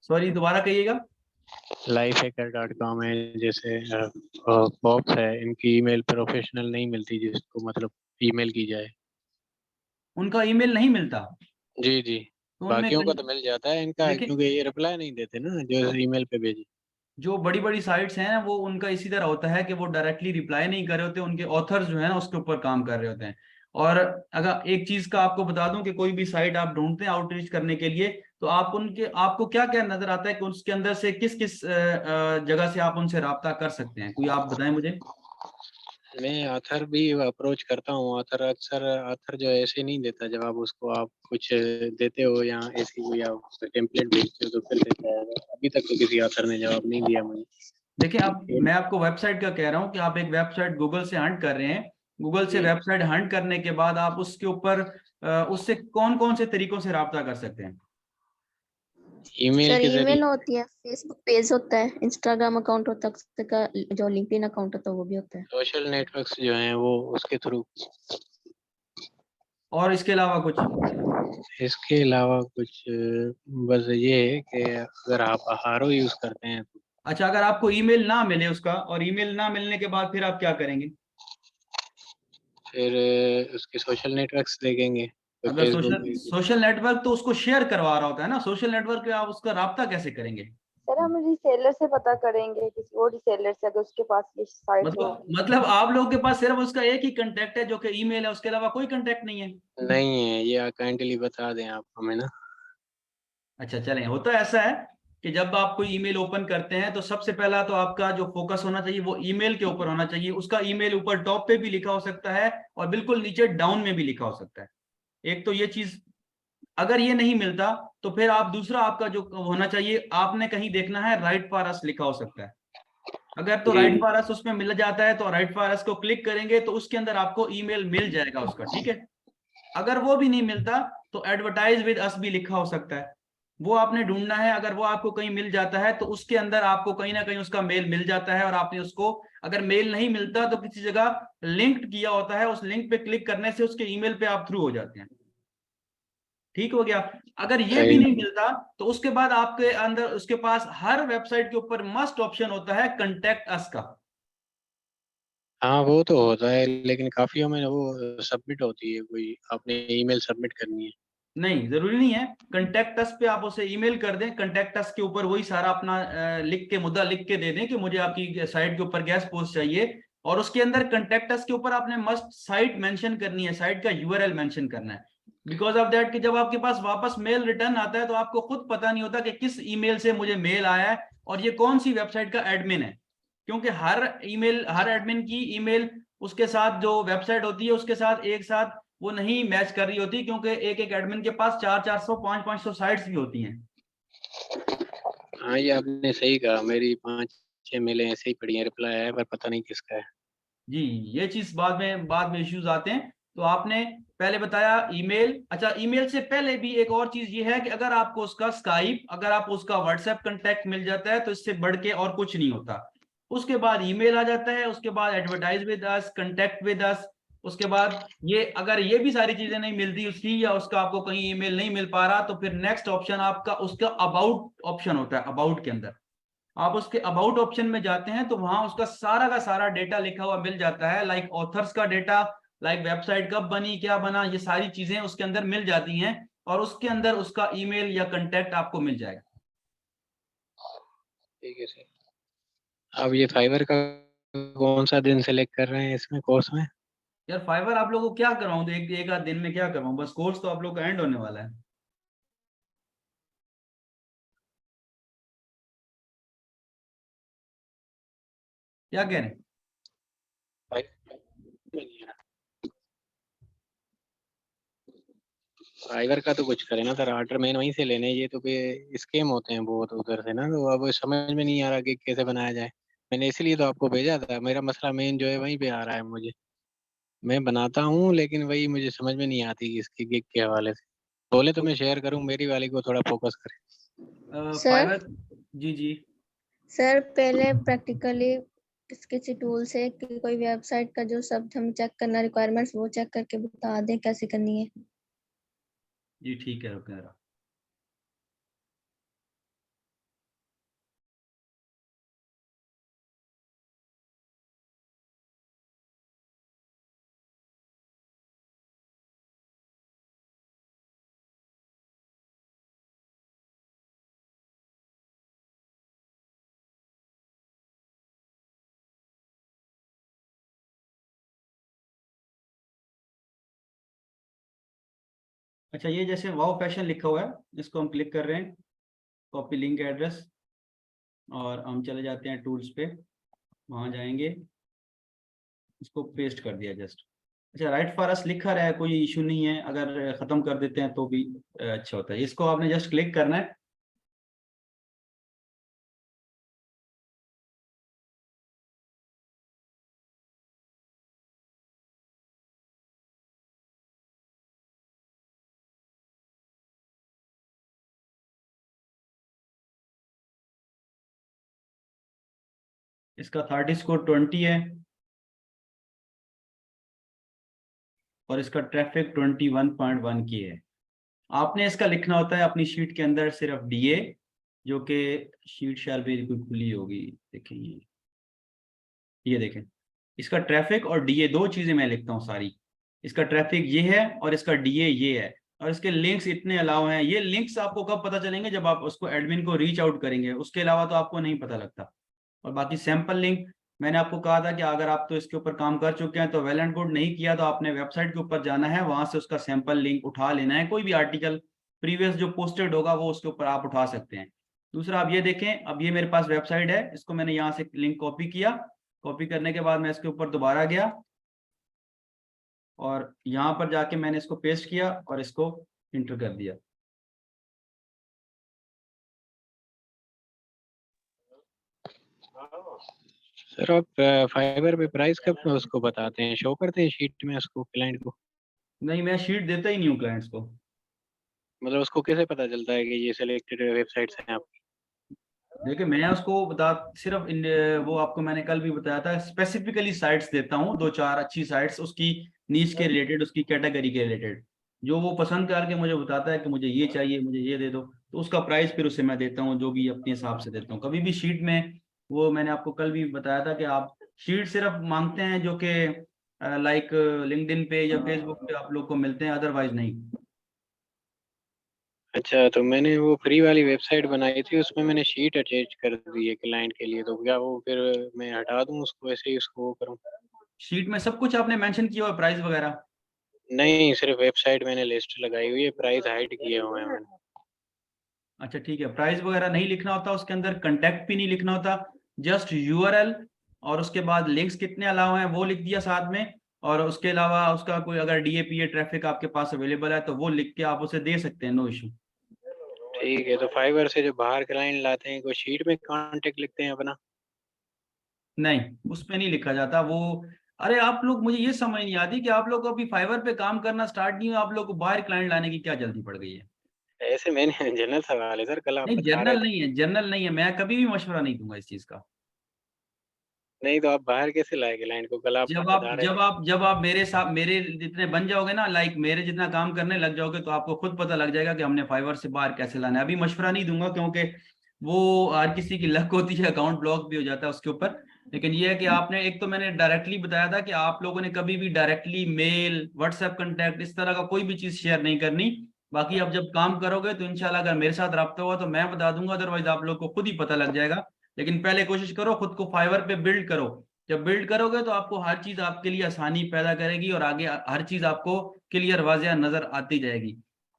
सॉरी दोबारा कहिएगा।
lifehacker.com है जैसे, बॉब्स है, इनकी ईमेल प्रोफेशनल नहीं मिलती जिसको मतलब ईमेल की जाए।
उनका ईमेल नहीं मिलता।
जी जी।
तो उनमें
बाकियों का तो मिल जाता है, इनका
देखिए,
क्योंकि ये रिप्लाई नहीं देते ना जो ईमेल पे भेजी।
जो बड़ी बड़ी साइट्स हैं वो उनका इसी तरह होता है कि वो डायरेक्टली रिप्लाई नहीं कर रहे होते, उनके ऑथर्स जो है ना उसके ऊपर काम कर रहे होते हैं। और अगर एक चीज का आपको बता दूं कि कोई भी साइट आप ढूंढते हैं आउटरीच करने के लिए, तो आप उनके, आपको क्या क्या नजर आता है कि उसके अंदर से किस किस जगह से आप उनसे राब्ता कर सकते हैं, कोई आप बताएं मुझे।
मैं आथर भी अप्रोच करता हूँ। आथर अक्सर आथर जो है ऐसे नहीं देता, जब आप उसको आप कुछ देते हो या ऐसी कोई आप टेम्पलेट भेजते हो तो फिर देता है। अभी तक तो किसी आथर ने जवाब नहीं दिया मुझे।
देखिए, आप, मैं आपको वेबसाइट का कह रहा हूँ कि आप एक वेबसाइट गूगल से हंट कर रहे हैं। गूगल से
जी।
वेबसाइट हंट करने के बाद आप उसके ऊपर उससे कौन कौन से तरीकों से राब्ता कर सकते हैं।
ईमेल
सर
के जरिए।
ईमेल होती है, फेसबुक पेज होता है, इंस्टाग्राम अकाउंट होता है, उसका जो लिंक्डइन अकाउंट होता है वो भी होता है।
सोशल नेटवर्क्स जो हैं वो उसके थ्रू।
और इसके अलावा कुछ?
इसके अलावा कुछ बस ये है कि अगर आप आहारो यूज करते हैं तो
अच्छा, अगर आपको ईमेल ना मिले उसका, और ईमेल ना मिलने के बाद फिर आप क्या करेंगे?
फिर उसके सोशल नेटवर्क्स देखेंगे, तो
अगर
फेसबुक
सोशल सोशल नेटवर्क तो उसको शेयर करवा रहा होता है ना, सोशल नेटवर्क पे आप उसका राब्ता कैसे करेंगे?
सर हम रिसेलर से पता करेंगे, किसी और रिसेलर से, अगर उसके पास ये साइट होगी।
मतलब आप लोगों के पास सिर्फ उसका एक ही कांटेक्ट है जो कि ईमेल है, उसके अलावा कोई कांटेक्ट नहीं है?
नहीं है, ये काइंडली बता दें आप हमें ना।
अच्छा चलें, होता ऐसा है कि जब आप कोई ईमेल ओपन करते हैं तो सबसे पहला तो आपका जो फोकस होना चाहिए वो ईमेल के ऊपर होना चाहिए। उसका ईमेल ऊपर टॉप पे भी लिखा हो सकता है और बिल्कुल नीचे डाउन में भी लिखा हो सकता है। एक तो ये चीज, अगर ये नहीं मिलता तो फिर आप दूसरा आपका जो होना चाहिए, आपने कहीं देखना है राइट फॉर अस लिखा हो सकता है। अगर तो
जी
राइट फॉर अस उसमें मिल जाता है तो राइट फॉर अस को क्लिक करेंगे तो उसके अंदर आपको ईमेल मिल जाएगा उसका, ठीक है। अगर वो भी नहीं मिलता तो एडवर्टाइज विद अस भी लिखा हो सकता है, वो आपने ढूंढना है। अगर वो आपको कहीं मिल जाता है तो उसके अंदर आपको कहीं ना कहीं उसका मेल मिल जाता है, और आपने उसको, अगर मेल नहीं मिलता तो किसी जगह लिंक्ड किया होता है, उस लिंक पे क्लिक करने से उसके ईमेल पे आप थ्रू हो जाते हैं। ठीक हो गया। अगर ये भी
सही।
नहीं मिलता तो उसके बाद आपके अंदर, उसके पास हर वेबसाइट के ऊपर मस्ट ऑप्शन होता है कंटेक्ट अस का।
हाँ वो तो होता है, लेकिन काफियों में वो सबमिट होती है, कोई आपने ईमेल सबमिट करनी है।
नहीं, जरूरी नहीं है। कंटेक्ट अस पे आप उसे ईमेल कर दें, कंटेक्ट अस के ऊपर वही सारा अपना लिख के, मुद्दा लिख के दे दें कि मुझे आपकी साइट के ऊपर गेस्ट पोस्ट चाहिए, और उसके अंदर कंटेक्ट अस के ऊपर आपने मस्ट साइट मेंशन करनी है, साइट का यूआरएल मेंशन करना है। बिकॉज ऑफ दैट कि जब आपके पास वापस मेल रिटर्न आता है तो आपको खुद पता नहीं होता कि किस ईमेल से मुझे मेल आया है और ये कौन सी वेबसाइट का एडमिन है। क्योंकि हर ईमेल, हर एडमिन की ईमेल उसके साथ जो वेबसाइट होती है उसके साथ एक साथ वो नहीं मैच कर रही होती, क्योंकि एक एक एडमिन के पास 400 500 साइट्स भी होती हैं।
हाँ ये आपने सही कहा, मेरी 5-6 मेलें ऐसे ही पड़ी हैं, रिप्लाई आया है पर पता नहीं किसका है।
जी, ये चीज बाद में इश्यूज आते हैं। तो आपने पहले बताया ईमेल। अच्छा, ईमेल से पहले भी एक और चीज ये है कि अगर आपको उसका स्काइप, अगर आपको उसका व्हाट्सएप कांटेक्ट मिल जाता है तो इससे बढ़ के और कुछ नहीं होता। उसके बाद ईमेल आ जाता है, उसके बाद advertise with us, contact with us. उसके बाद ये, अगर ये भी सारी चीजें नहीं मिलती उसकी, या उसका आपको कहीं ईमेल नहीं मिल पा रहा, तो फिर नेक्स्ट ऑप्शन आपका उसका अबाउट ऑप्शन होता है। अबाउट के अंदर आप उसके अबाउट ऑप्शन में जाते हैं तो वहां उसका सारा का सारा डेटा लिखा हुआ मिल जाता है, लाइक ऑथर्स का डेटा, लाइक वेबसाइट कब बनी, क्या बना, ये सारी चीजें उसके अंदर मिल जाती हैं, और उसके अंदर उसका ईमेल या कांटेक्ट आपको मिल जाएगा।
ठीक है सर। अब ये फाइवर का कौन सा दिन सेलेक्ट कर रहे हैं इसमें कोर्स में?
यार फाइवर आप लोगों को क्या करवाऊं, तो एक एक आध दिन में क्या करवाऊं, बस कोर्स तो आप लोग का एंड होने वाला है। क्या कह रहे हैं?
फाइवर का तो कुछ करे ना सर, आर्डर मेन वहीं से लेने, ये तो स्केम होते हैं बहुत उधर से ना, तो अब समझ में नहीं आ रहा कि कैसे बनाया जाए। मैंने इसीलिए तो आपको भेजा था, मेरा मसला मेन जो है वहीं पे आ रहा है मुझे। मैं बनाता हूँ लेकिन वही मुझे समझ में नहीं आती कि इसकी गिग के हवाले से। बोले तो मैं शेयर करूँ, मेरी वाली को थोड़ा फोकस करें।
Sir
Fiverr. जी जी।
सर पहले प्रैक्टिकली किसी टूल से कि कोई वेबसाइट का जो सब हम चेक करना रिक्वायरमेंट्स वो चेक करके बता दें कैसे करनी है।
जी ठीक है, रुक अच्छा, ये जैसे वाओ फैशन लिखा हुआ है, इसको हम क्लिक कर रहे हैं, कॉपी लिंक एड्रेस, और हम चले जाते हैं टूल्स पे, वहां जाएंगे, इसको पेस्ट कर दिया जस्ट। अच्छा, राइट फॉर अस लिखा रहा है, कोई इशू नहीं है, अगर खत्म कर देते हैं तो भी अच्छा होता है। इसको आपने जस्ट क्लिक करना है। इसका 30 स्कोर 20 है और इसका ट्रैफिक 21.1 की है। आपने इसका लिखना होता है अपनी शीट के अंदर सिर्फ DA, जो कि शीट शैल भी कोई खुली होगी, देखें ये देखें, इसका ट्रैफिक और DA दो चीजें मैं लिखता हूँ सारी। इसका ट्रैफिक ये है और इसका DA ये है, और इसके लिंक्स इतने अलाउ हैं। ये लिंक्स आपको कब पता चलेंगे? जब आप उसको एडमिन को रीच आउट करेंगे, उसके अलावा तो आपको नहीं पता लगता। और बाकी सैंपल लिंक मैंने आपको कहा था कि अगर आप तो इसके ऊपर काम कर चुके हैं तो वेल एंड गुड, नहीं किया तो आपने वेबसाइट के ऊपर जाना है, वहां से उसका सैंपल लिंक उठा लेना है। कोई भी आर्टिकल प्रीवियस जो पोस्टेड होगा वो उसके ऊपर आप उठा सकते हैं। दूसरा आप ये देखें, अब ये मेरे पास वेबसाइट है, इसको मैंने यहाँ से लिंक कॉपी किया। कॉपी करने के बाद मैं इसके ऊपर दोबारा गया और यहाँ पर जाके मैंने इसको पेस्ट किया और इसको इंटर कर दिया।
सर आप फाइवर पे प्राइस कब उसको बताते हैं, शो करते हैं शीट में उसको क्लाइंट को?
नहीं, मैं शीट देता ही नहीं हूँ क्लाइंट्स को।
मतलब उसको कैसे पता चलता है कि ये सिलेक्टेड वेबसाइट्स हैं आपकी?
देखिए मैं उसको बता सिर्फ वो आपको मैंने कल भी बताया था, स्पेसिफिकली साइट्स देता हूँ, 2-4 अच्छी साइट्स उसकी नीच के रिलेटेड, उसकी कैटेगरी के रिलेटेड, जो वो पसंद करके मुझे बताता है कि मुझे ये चाहिए, मुझे ये दे दो, तो उसका प्राइस फिर उसे मैं देता हूँ, जो भी अपने हिसाब से देता हूँ। कभी भी शीट में, वो मैंने आपको कल भी बताया था कि आप शीट सिर्फ मांगते हैं जो कि लाइक लिंक्डइन पे या फेसबुक पे आप लोग को मिलते हैं, अदरवाइज नहीं।
अच्छा, तो मैंने वो फ्री वाली वेबसाइट बनाई थी, उसमें मैंने शीट अटैच कर दी है क्लाइंट के लिए, तो क्या वो फिर मैं हटा दूं उसको, ऐसे ही उसको वो करूं?
शीट में सब कुछ आपने मेंशन किया हुआ, प्राइस वगैरह?
नहीं, सिर्फ वेबसाइट मैंने लिस्ट लगाई हुई है, प्राइस हाइड किए हुए हैं मैंने।
अच्छा ठीक है, प्राइस वगैरह नहीं लिखना होता उसके अंदर, कांटेक्ट भी नहीं लिखना होता, जस्ट URL और उसके बाद लिंक्स कितने अलाउ हैं वो लिख दिया साथ में। और उसके अलावा उसका कोई अगर DAPA ट्रैफिक आपके पास अवेलेबल है तो वो लिख के आप उसे दे सकते हैं, नो इशू।
ठीक है, तो फाइवर से जो बाहर क्लाइंट लाते हैं, कोई शीट में कांटेक्ट लिखते हैं अपना?
नहीं, उस पे नहीं लिखा जाता वो। अरे आप लोग, मुझे ये समझ नहीं आती कि आप लोग को अभी फाइवर पे काम करना स्टार्ट नहीं हुआ, आप लोग को बाहर क्लाइंट लाने की क्या जल्दी पड़ गई है?
ऐसे मैंने जनरल सवाल है सर, कल आप
नहीं
बता रहे
जनरल
थे।
नहीं है, जनरल नहीं है, मैं कभी भी मशवरा नहीं दूंगा इस चीज का।
नहीं तो आप बाहर कैसे लाए क्लाइंट को, कल आप बता रहे थे।
जब आप मेरे साथ मेरे जितने बन जाओगे ना, लाइक मेरे जितना काम करने लग जाओगे, तो आपको खुद पता लग जाएगा कि हमने फाइवर से बाहर कैसे लाना है। अभी मशवरा नहीं दूंगा क्योंकि वो हर किसी की लक होती है, अकाउंट ब्लॉक भी हो जाता है उसके ऊपर। लेकिन ये है कि आपने, एक तो मैंने डायरेक्टली बताया था कि आप लोगों ने कभी भी डायरेक्टली मेल, व्हाट्सएप कांटेक्ट, इस तरह का कोई भी चीज शेयर नहीं करनी। बाकी आप जब काम करोगे तो इंशाल्लाह अगर मेरे साथ रब्ता हुआ तो मैं बता दूंगा, अदरवाइज आप लोग को खुद ही पता लग जाएगा। लेकिन पहले कोशिश करो खुद को फाइवर पे बिल्ड करो। जब बिल्ड करोगे तो आपको हर चीज आपके लिए आसानी पैदा करेगी और आगे हर चीज आपको क्लियर वाज़िया नजर आती जाएगी।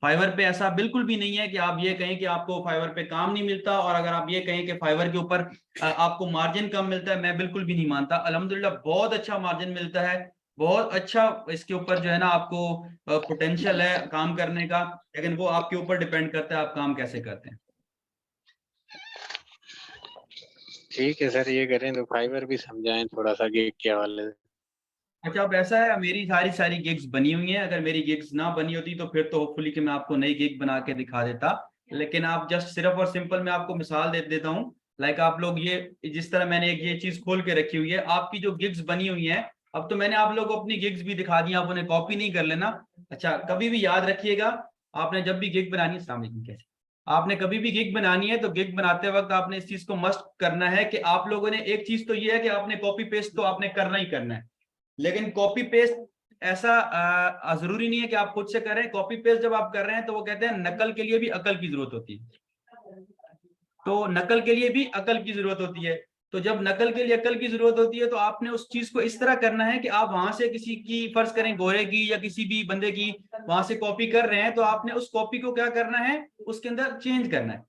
फाइवर पे ऐसा बिल्कुल भी नहीं है कि आप ये कहें कि आपको फाइवर पे काम नहीं मिलता, और अगर आप ये कहें कि फाइवर के ऊपर आपको मार्जिन कम मिलता है, मैं बिल्कुल भी नहीं मानता। अल्हम्दुलिल्लाह बहुत अच्छा मार्जिन मिलता है, बहुत अच्छा इसके ऊपर जो है ना आपको पोटेंशियल है काम करने का। लेकिन वो आपके ऊपर डिपेंड करता है आप काम कैसे करते हैं।
ठीक है सर, ये करें तो फाइवर भी समझाएं थोड़ा सा गिग के हवाले से।
अच्छा, अब ऐसा है, मेरी सारी सारी गिग्स बनी हुई हैं, अगर मेरी गिग्स ना बनी होती तो फिर तो होपफुली कि मैं आपको नई गिग बना के दिखा देता। लेकिन आप जस्ट सिर्फ और सिंपल मैं आपको मिसाल दे देता हूँ। लाइक आप लोग ये, जिस तरह मैंने एक ये चीज खोल के रखी हुई है, आपकी जो गिग्स बनी हुई हैं, अब तो मैंने आप लोगों को अपनी गिग्स भी दिखा दी, आप उन्हें कॉपी नहीं कर लेना। अच्छा, कभी भी याद रखिएगा, आपने जब भी गिग बनानी है, अस्सलाम वालेकुम, कैसे, आपने कभी भी गिग बनानी है तो गिग बनाते वक्त आपने इस चीज को मस्ट करना है कि आप लोगों ने, एक चीज तो ये है कि आपने कॉपी पेस्ट तो आपने करना ही करना है, लेकिन कॉपी पेस्ट ऐसा जरूरी नहीं है कि आप खुद से करें। कॉपी पेस्ट जब आप कर रहे हैं तो वो कहते हैं नकल के लिए भी अकल की जरूरत होती है, तो नकल के लिए भी अकल की जरूरत होती है। तो जब नकल के लिए अकल की जरूरत होती है तो आपने उस चीज को इस तरह करना है कि आप वहां से किसी की, फर्ज करें गोरे की या किसी भी बंदे की, वहां से कॉपी कर रहे हैं, तो आपने उस कॉपी को क्या करना है, उसके अंदर चेंज करना है।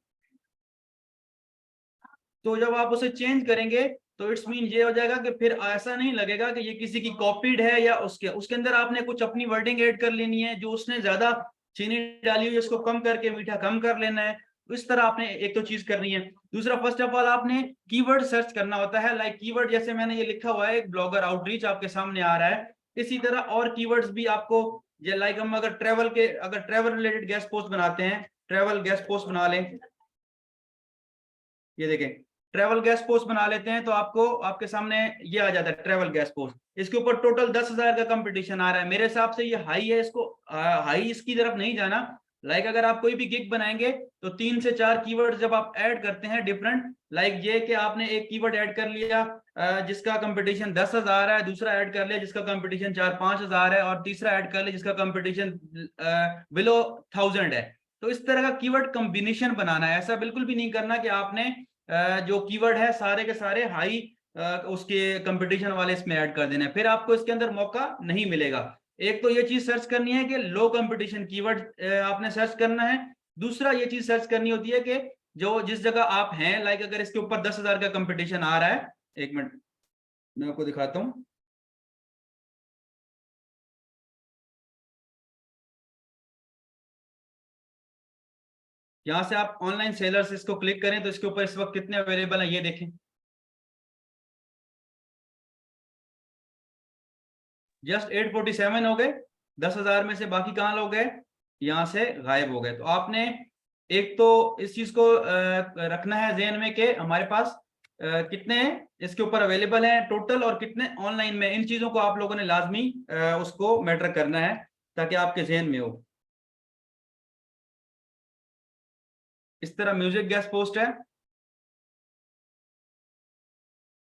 तो जब आप उसे चेंज करेंगे तो इट्स मीन ये हो जाएगा कि फिर ऐसा नहीं लगेगा कि ये किसी की कॉपीड है, या उसके उसके अंदर आपने कुछ अपनी वर्डिंग ऐड कर लेनी है, जो उसने ज्यादा चीनी डाली हुई है उसको कम करके मीठा कम कर लेना है। तो इस तरह आपने एक तो चीज करनी है। दूसरा, फर्स्ट ऑफ ऑल आपने कीवर्ड सर्च करना होता है। लाइक कीवर्ड, जैसे मैंने ये लिखा हुआ है, ब्लॉगर आउटरीच आपके सामने आ रहा है, इसी तरह और कीवर्ड्स भी आपको, लाइक हम अगर ट्रेवल रिलेटेड गेस्ट पोस्ट बनाते हैं, ट्रेवल गेस्ट पोस्ट बना लें, ये देखें, ट्रेवल गैस पोस्ट बना लेते हैं तो आपको आपके सामने ये आ जाता है ट्रेवल गैस पोस्ट। इसके ऊपर टोटल 10,000 का कंपटीशन आ रहा है। मेरे हिसाब से ये हाई है, इसको हाई इसकी तरफ नहीं जाना। लाइक अगर आप कोई भी गिग बनाएंगे तो 3 से 4 कीवर्ड जब आप ऐड करते हैं डिफरेंट, लाइक ये कि आपने एक कीवर्ड ऐड कर लिया जिसका कंपटीशन 10,000 है, दूसरा ऐड कर लिया जिसका कंपटीशन 4-5 हजार है, और तीसरा ऐड कर लिया जिसका कंपटीशन बिलो 1000 है। तो इस तरह का कीवर्ड कॉम्बिनेशन बनाना है। ऐसा बिल्कुल भी नहीं करना कि आपने जो कीवर्ड है सारे के सारे हाई उसके कंपटीशन वाले इसमें ऐड कर देना है, फिर आपको इसके अंदर मौका नहीं मिलेगा। एक तो ये चीज सर्च करनी है कि लो कंपटीशन कीवर्ड आपने सर्च करना है। दूसरा ये चीज सर्च करनी होती है कि जो जिस जगह आप हैं, लाइक अगर इसके ऊपर 10,000 का कंपटीशन आ रहा है, एक मिनट मैं आपको दिखाता हूँ। यहां से आप ऑनलाइन सेलर्स इसको क्लिक करें तो इसके ऊपर इस वक्त कितने अवेलेबल हैं ये देखें। जस्ट 847 हो गए 10,000 में से। बाकी कहाँ लोग गए, यहाँ से गायब हो गए। तो आपने एक तो इस चीज को रखना है ज़हन में कि हमारे पास कितने इसके ऊपर अवेलेबल हैं टोटल और कितने ऑनलाइन में। इन चीजों को आप लोगों ने लाजमी उसको मैटर करना है ताकि आपके ज़हन में हो। इस तरह म्यूजिक गेस्ट पोस्ट है,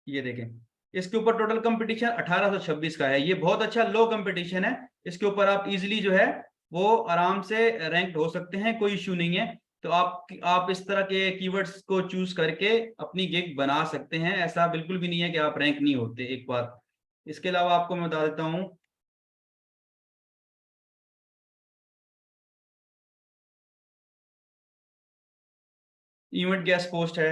ये देखें इसके ऊपर टोटल कंपटीशन 1826 का है। ये बहुत अच्छा लो कंपटीशन है, इसके ऊपर आप इजीली जो है वो आराम से रैंक हो सकते हैं, कोई इश्यू नहीं है। तो आप इस तरह के कीवर्ड्स को चूज करके अपनी गिग बना सकते हैं। ऐसा बिल्कुल भी नहीं है कि आप रैंक नहीं होते एक बार। इसके अलावा आपको मैं बता देता हूँ, इवेंट गेस्ट पोस्ट है।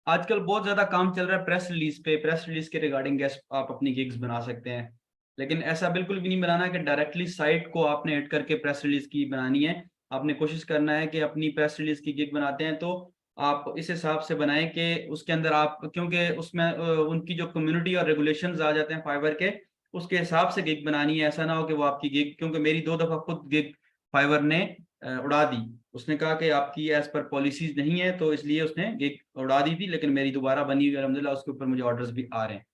आजकल बहुत ज्यादा काम चल रहा है प्रेस रिलीज पे, प्रेस रिलीज के रिगार्डिंग गेस्ट आप अपनी गिग्स बना सकते हैं। लेकिन ऐसा बिल्कुल भी नहीं बनाना कि डायरेक्टली साइट को आपने ऐड करके प्रेस रिलीज की बनानी है। आपने कोशिश करना है कि अपनी प्रेस रिलीज की गिग बनाते हैं तो आप इस हिसाब से बनाएं कि उसके अंदर आप, क्योंकि उसमें उनकी जो कम्युनिटी और रेगुलेशंस आ जाते हैं फाइवर के, उसके हिसाब से गिग बनानी है। ऐसा ना हो कि वो आपकी गिग, क्योंकि मेरी 2 दफा खुद गिग फाइवर ने उड़ा दी। उसने कहा कि आपकी एज पर पॉलिसीज नहीं है, तो इसलिए उसने गिग उड़ा दी थी। लेकिन मेरी दोबारा बनी हुई अल्हम्दुलिल्लाह, उसके ऊपर मुझे ऑर्डर्स भी आ रहे हैं।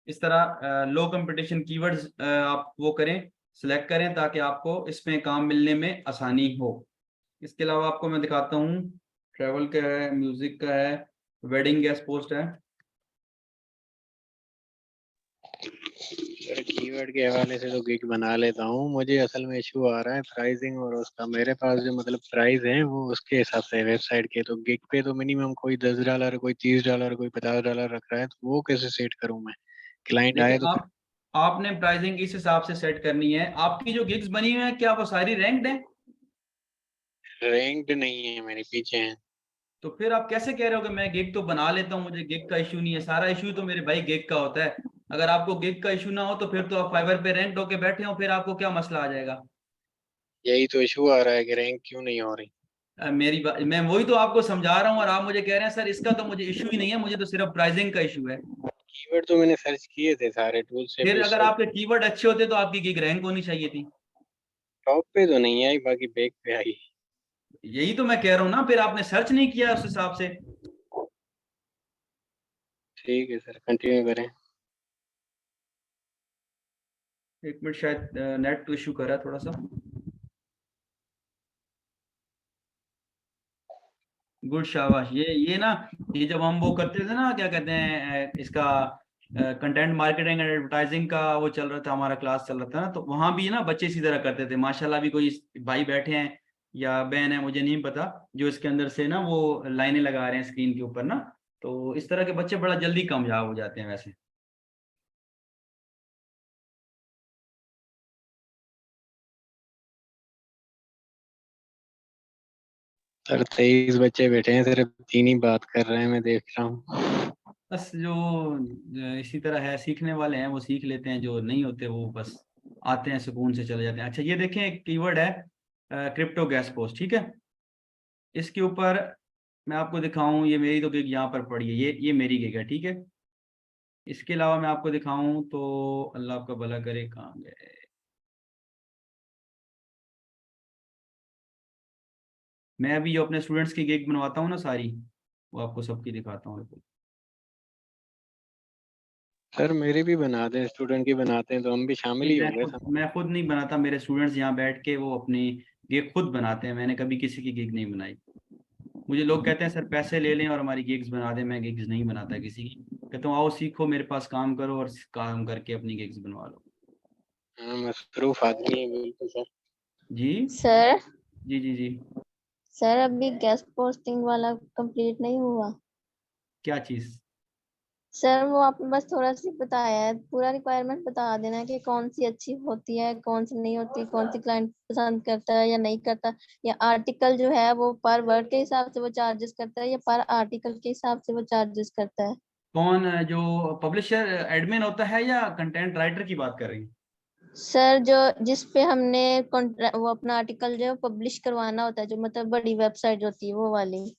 इस तरह लो कंपटीशन कीवर्ड्स आप वो करें, सिलेक्ट करें ताकि आपको इसमें काम मिलने में आसानी हो। इसके अलावा आपको मैं दिखाता हूँ, ट्रैवल का है, म्यूजिक का है, वेडिंग गेस्ट पोस्ट है।
सर कीवर्ड के हवाले से तो गिग बना लेता हूँ, मुझे असल में इशू आ रहा है प्राइसिंग और उसका। मेरे पास जो मतलब प्राइस है वो उसके हिसाब से वेबसाइट के, तो गिग पे तो मिनिमम कोई $10, कोई $30, कोई $50 रख रहा है, तो वो कैसे सेट करूँ मैं? क्लाइंट
देखिए
आए तो
आपने प्राइसिंग इस हिसाब से सेट करनी है। आपकी जो गिग्स बनी हुई है क्या वो सारी रैंक्ड है?
रैंक्ड नहीं है, मेरे पीछे हैं।
तो फिर आप कैसे कह रहे हो कि मैं गिग तो बना लेता हूँ, मुझे गिग का इशू नहीं है? सारा इशू तो मेरे भाई गिग का होता है। अगर आपको गिग का इशू ना हो तो फिर तो आप फाइवर पे रैंक होके बैठे हो, फिर आपको क्या मसला आ जाएगा?
यही तो इशू आ रहा है कि रैंक क्यों नहीं हो रही।
मेरी बात, मैं वही तो आपको समझा रहा हूँ और आप मुझे कह रहे हैं सर इसका तो मुझे इशू ही नहीं है, मुझे तो सिर्फ प्राइसिंग का इशू है।
कीवर्ड तो मैंने सर्च किए थे सारे टूल से
फिर
भी,
अगर आपके कीवर्ड अच्छे होते तो आपकी गिग रैंक होनी चाहिए थी।
टॉप पे तो नहीं आई, बाकी बैक पे आई।
यही तो मैं कह रहा हूँ ना, फिर आपने सर्च नहीं किया उस हिसाब से।
ठीक है सर, कंटिन्यू करें।
एक मिनट, शायद नेट इशू कर रहा है थोड़ा सा। गुड, शाबाश। ये ना, ये जब हम वो करते थे ना, क्या कहते हैं इसका, कंटेंट मार्केटिंग एंड एडवर्टाइजिंग का वो चल रहा था, हमारा क्लास चल रहा था ना, तो वहां भी ना बच्चे इसी तरह करते थे। माशाल्लाह भी कोई भाई बैठे हैं या बहन है मुझे नहीं पता, जो इसके अंदर से ना वो लाइनें लगा रहे हैं स्क्रीन के ऊपर ना। तो इस तरह के बच्चे बड़ा जल्दी कामयाब हो जाते हैं वैसे।
सर 23 बच्चे बैठे हैं, सिर्फ 3 ही बात कर रहे हैं, मैं देख रहा हूँ।
बस जो इसी तरह है, सीखने वाले हैं वो सीख लेते हैं, जो नहीं होते वो बस आते हैं सुकून से चले जाते हैं। अच्छा ये देखें, एक कीवर्ड है क्रिप्टो गैस पोस्ट, ठीक है। इसके ऊपर मैं आपको दिखाऊं, ये मेरी तो गिग यहाँ पर पड़ी है, ये मेरी गिग है, ठीक है। इसके अलावा मैं आपको दिखाऊं तो अल्लाह आपका भला करे, कहाँ गए। मैं अभी जो अपने स्टूडेंट्स की गिग बनवाता हूँ ना सारी, वो आपको सबकी दिखाता हूँ।
सर मेरी भी बना दें, स्टूडेंट की बनाते हैं तो हम भी शामिल
नहीं,
ही हो गए सब।
मैं खुद नहीं बनाता, मेरे स्टूडेंट्स यहाँ बैठ के वो अपनी गिग खुद बनाते हैं, मैंने कभी किसी की गिग नहीं बनाई। मुझे लोग कहते हैं सर पैसे ले लें और हमारी गिग्स बना दें, मैं गिग्स नहीं बनाता किसी की। कहता हूँ आओ सीखो, मेरे पास काम करो और काम करके अपनी गिग्स बनवा लो।
हाँ मसरूफ आदमी है बिल्कुल सर।
जी
सर
जी जी जी।
सर अभी गेस्ट पोस्टिंग वाला कंप्लीट नहीं हुआ।
क्या चीज़?
सर वो आपने बस थोड़ा सी बताया है, पूरा रिक्वायरमेंट बता देना कि कौन सी अच्छी होती है, कौन सी नहीं होती, कौन सी क्लाइंट पसंद करता है या नहीं करता, या आर्टिकल जो है वो पर वर्ड के हिसाब से वो चार्जेस करता है या पर आर्टिकल के हिसाब से वो चार्जेस करता है।
कौन जो पब्लिशर एडमिन होता है या कंटेंट राइटर की बात कर रही हैं?
सर जो जिस पे हमने वो अपना आर्टिकल जो पब्लिश करवाना होता है, जो मतलब बड़ी वेबसाइट होती है वो वाली।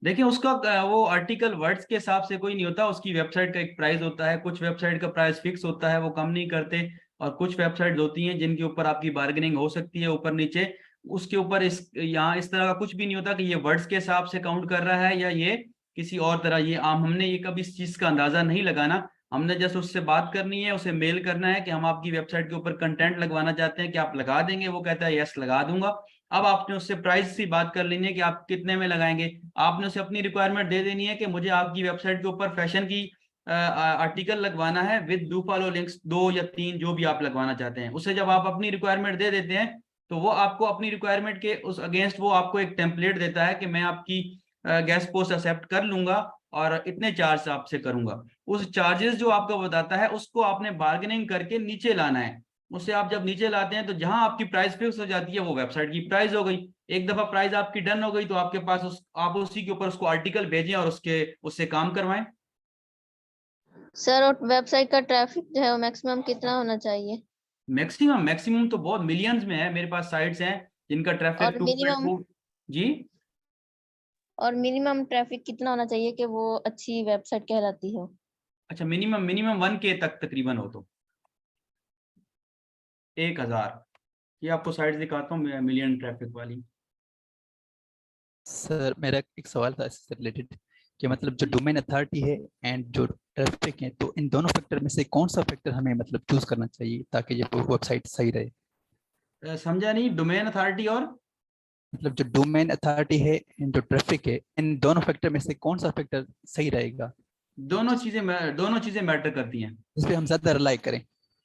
देखिए उसका वो आर्टिकल वर्ड्स के हिसाब से कोई नहीं होता, उसकी वेबसाइट का एक प्राइस होता है, कुछ वेबसाइट का प्राइस फिक्स होता है, वो कम नहीं करते। और कुछ वेबसाइट होती हैं जिनके ऊपर आपकी बार्गेनिंग हो सकती है ऊपर नीचे, उसके ऊपर इस यहाँ इस तरह का कुछ भी नहीं होता कि ये वर्ड्स के हिसाब से काउंट कर रहा है या ये किसी और तरह। ये आम हमने ये कभी इस चीज का अंदाजा नहीं लगाना, हमने जस्ट उससे बात करनी है, उसे मेल करना है कि हम आपकी वेबसाइट के ऊपर कंटेंट लगवाना चाहते हैं कि आप लगा देंगे, वो कहता है यस लगा दूंगा। अब आपने उससे प्राइस की बात कर लेनी है कि आप कितने में लगाएंगे। आपने उसे अपनी रिक्वायरमेंट दे देनी है कि मुझे आपकी वेबसाइट के ऊपर फैशन की आर्टिकल लगवाना है विद डू फॉलो लिंक्स, 2 या 3 जो भी आप लगवाना चाहते हैं। उसे जब आप अपनी रिक्वायरमेंट दे देते हैं तो वो आपको अपनी रिक्वायरमेंट के उस अगेंस्ट वो आपको एक टेम्पलेट देता है कि मैं आपकी गेस्ट पोस्ट एक्सेप्ट कर लूंगा और इतने चार्ज आपसे करूंगा। उस चार्जेस जो आपको बताता है उसको आपने बार्गेनिंग करके नीचे लाना है। उससे आप जब नीचे लाते हैं तो जहां आपकी प्राइस फिक्स हो जाती है वो वेबसाइट की प्राइस हो गई। एक दफा प्राइस आपकी डन हो गई तो आपके पास आप उसी के ऊपर उसको आर्टिकल भेजें और उससे काम करवाएं।
सर और वेबसाइट का ट्रैफिक जो है वो मैक्सिमम कितना होना चाहिए?
मैक्सिमम मैक्सिमम तो बहुत मिलियंस में है, मेरे पास साइट्स हैं जिनका ट्रैफिक
और मिनिमम
2.4। जी
और मिनिमम ट्रैफिक कितना होना चाहिए कि वो अच्छी वेबसाइट कहलाती हो?
अच्छा, मिनिमम मिनिमम 1K तक तकरीबन हो तो 1000। ये आपको साइट्स दिखाता हूँ मिलियन ट्रैफिक वाली।
सर मेरा एक सवाल था इससे रिलेटेड कि मतलब जो डोमेन अथॉरिटी है एंड जो ट्रैफिक है, तो इन दोनों फैक्टर में से कौन सा फैक्टर हमें मतलब चूज करना चाहिए ताकि ये वेबसाइट सही रहे?
समझा नहीं, डोमेन अथॉरिटी और
मतलब जो डोमेन अथॉरिटी है एंड जो ट्रैफिक है, इन दोनों फैक्टर में से कौन सा फैक्टर सही रहेगा
दोनों चीजें मैटर करती हैं।
जिस पे हम ज्यादा रिलाई करें?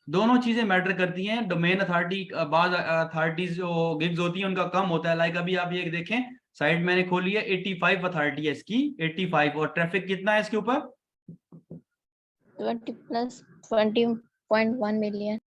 दोनों चीजें मैटर करती हैं। डोमेन अथॉरिटी, बाद अथॉरिटीज जो गिग्स होती हैं उनका कम होता है। लाइक अभी आप ये देखें, साइट मैंने खोली है, 85 अथॉरिटी है इसकी, 85। और ट्रैफिक कितना है इसके ऊपर?
20 प्लस 20.1 मिलियन।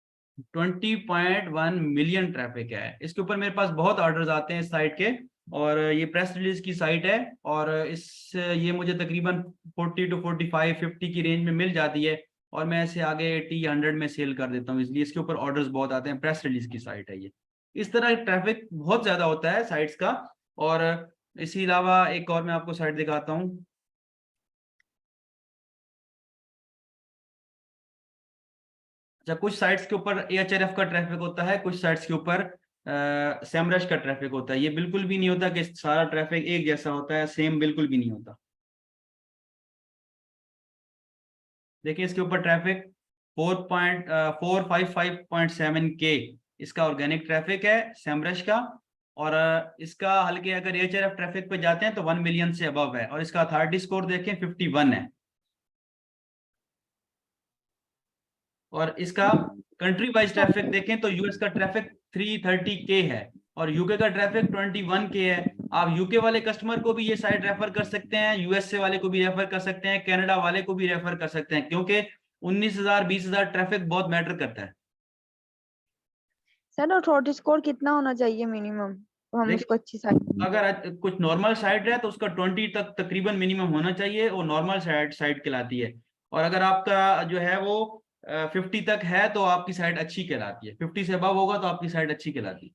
20.1 मिलियन ट्रैफिक है इसके ऊपर। मेरे पास बहुत ऑर्डर्स आते हैं इस साइट के, और ये प्रेस रिलीज की साइट है। और इस ये मुझे तकरीबन 40 to 45 50 की रेंज में मिल जाती है, और मैं इसे आगे 80 100 में सेल कर देता हूँ, इसलिए इसके ऊपर ऑर्डर्स बहुत आते हैं। प्रेस रिलीज की साइट है ये। इस तरह ट्रैफिक बहुत ज्यादा होता है साइट्स का। और इसी अलावा एक और मैं आपको साइट दिखाता हूँ। अच्छा, कुछ साइट्स के ऊपर AHRF का ट्रैफिक होता है, कुछ साइट्स के ऊपर सेमरश का ट्रैफिक होता है। ये बिल्कुल भी नहीं होता कि सारा ट्रैफिक एक जैसा होता है, सेम बिल्कुल भी नहीं होता। देखिए इसके ऊपर ट्रैफिक 455.7K इसका ऑर्गेनिक ट्रैफिक है सेमरश का। और इसका हल्के अगर AHRF ट्रैफिक पे जाते हैं तो 1 मिलियन से अबव है, और इसका अथॉरिटी स्कोर देखें 51 है। और इसका कंट्री वाइज ट्रैफिक देखें तो यूएस का ट्रैफिक 330K है और यूके का ट्रैफिक 21K है। आप यूके वाले कस्टमर को भी ये साइट रेफर कर सकते हैं, यूएसए वाले को भी रेफर कर सकते हैं, कनाडा वाले को भी रेफर कर सकते हैं, क्योंकि 19,000 20,000 ट्रैफिक बहुत मैटर करता है।
सर अथॉरिटी स्कोर कितना होना चाहिए मिनिमम, तो हम उसको
देखिए
अच्छी साइट?
अगर कुछ नॉर्मल साइट है तो उसका 20 तक तकरीबन मिनिमम होना चाहिए, वो नॉर्मल साइट कहलाती है। और अगर आपका जो है वो 50 तक है तो आपकी साइट अच्छी कहलाती है, 50 से अबव होगा तो आपकी साइट अच्छी कहलाती है।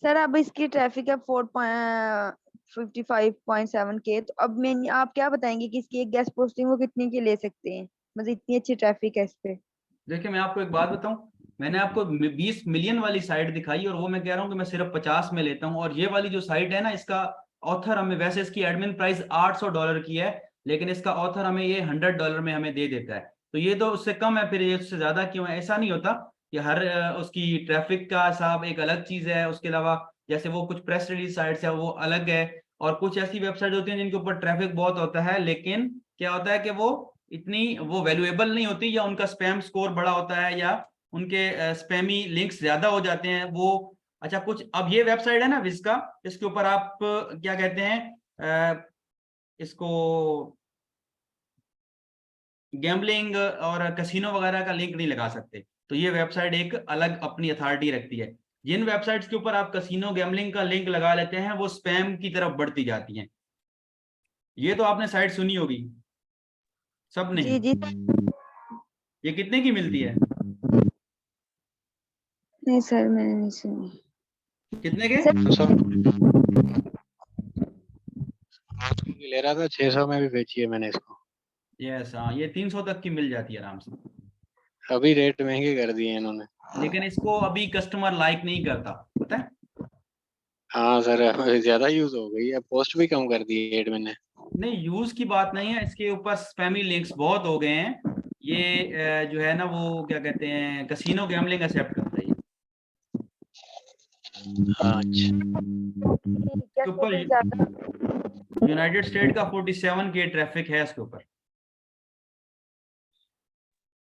सर अब इसकी ट्रैफिक है 4.55.7K, तो अब मैं आप क्या बताएंगे कि इसकी एक गेस्ट पोस्टिंग वो कितने की ले सकते हैं, मतलब इतनी अच्छी ट्रैफिक है इस पे।
देखिए मैं आपको एक बात बताऊं, मैंने आपको 20 मिलियन वाली साइट दिखाई और वो मैं कह रहा हूं कि मैं सिर्फ 50 में लेता हूं। और ये वाली जो साइट है ना, इसका ऑथर हमें, वैसे इसकी एडमिन प्राइस $800 की है, लेकिन इसका ऑथर हमें ये $100 में हमें दे देता है। तो ये तो उससे कम है, फिर ये उससे ज्यादा क्यों है? ऐसा नहीं होता कि हर उसकी ट्रैफिक का हिसाब एक अलग चीज है। उसके अलावा जैसे वो कुछ प्रेस रिलीज साइट्स है वो अलग है, और कुछ ऐसी वेबसाइट होती हैं जिनके ऊपर ट्रैफिक बहुत होता है, लेकिन क्या होता है कि वो इतनी वो वैल्यूएबल नहीं होती, या उनका स्पैम स्कोर बड़ा होता है, या उनके स्पैमी लिंक्स ज्यादा हो जाते हैं वो। अच्छा कुछ, अब ये वेबसाइट है ना विस्का, इसके ऊपर आप क्या कहते हैं इसको, गैम्बलिंग और कैसीनो वगैरह का लिंक नहीं लगा सकते। तो ये वेबसाइट एक अलग अपनी अथॉरिटी रखती है। जिन वेबसाइट्स के ऊपर आप कैसीनो गैम्बलिंग का लिंक लगा लेते हैं वो स्पैम की तरफ बढ़ती जाती हैं। ये तो आपने साइट सुनी होगी सबने।
जी जी।
ये कितने की मिलती है?
नहीं सर मैंने नहीं सुनी।
कितने के?
500 ले रहा था, 600 में भी बेची है मैंने इसको।
यस हाँ, ये 300 तक की मिल जाती है आराम से।
अभी रेट महंगे कर दिए इन्होंने।
लेकिन इसको अभी कस्टमर लाइक नहीं करता, पता है?
हाँ सर, ज्यादा यूज हो गई है, पोस्ट भी कम कर दी है एडमिन ने।
नहीं, यूज की बात नहीं है, इसके ऊपर स्पैमी लिंक्स बहुत हो गए हैं। ये जो है ना, वो क्या कहते हैं, कैसीनो गैम्बलिंग एक्सेप्ट करता है ये।
हाँ अच्छा।
क्या
इसके ऊपर
सेटिंग ज्यादा।
यूनाइटेड स्टेट का 47K ट्रैफिक है इसके ऊपर।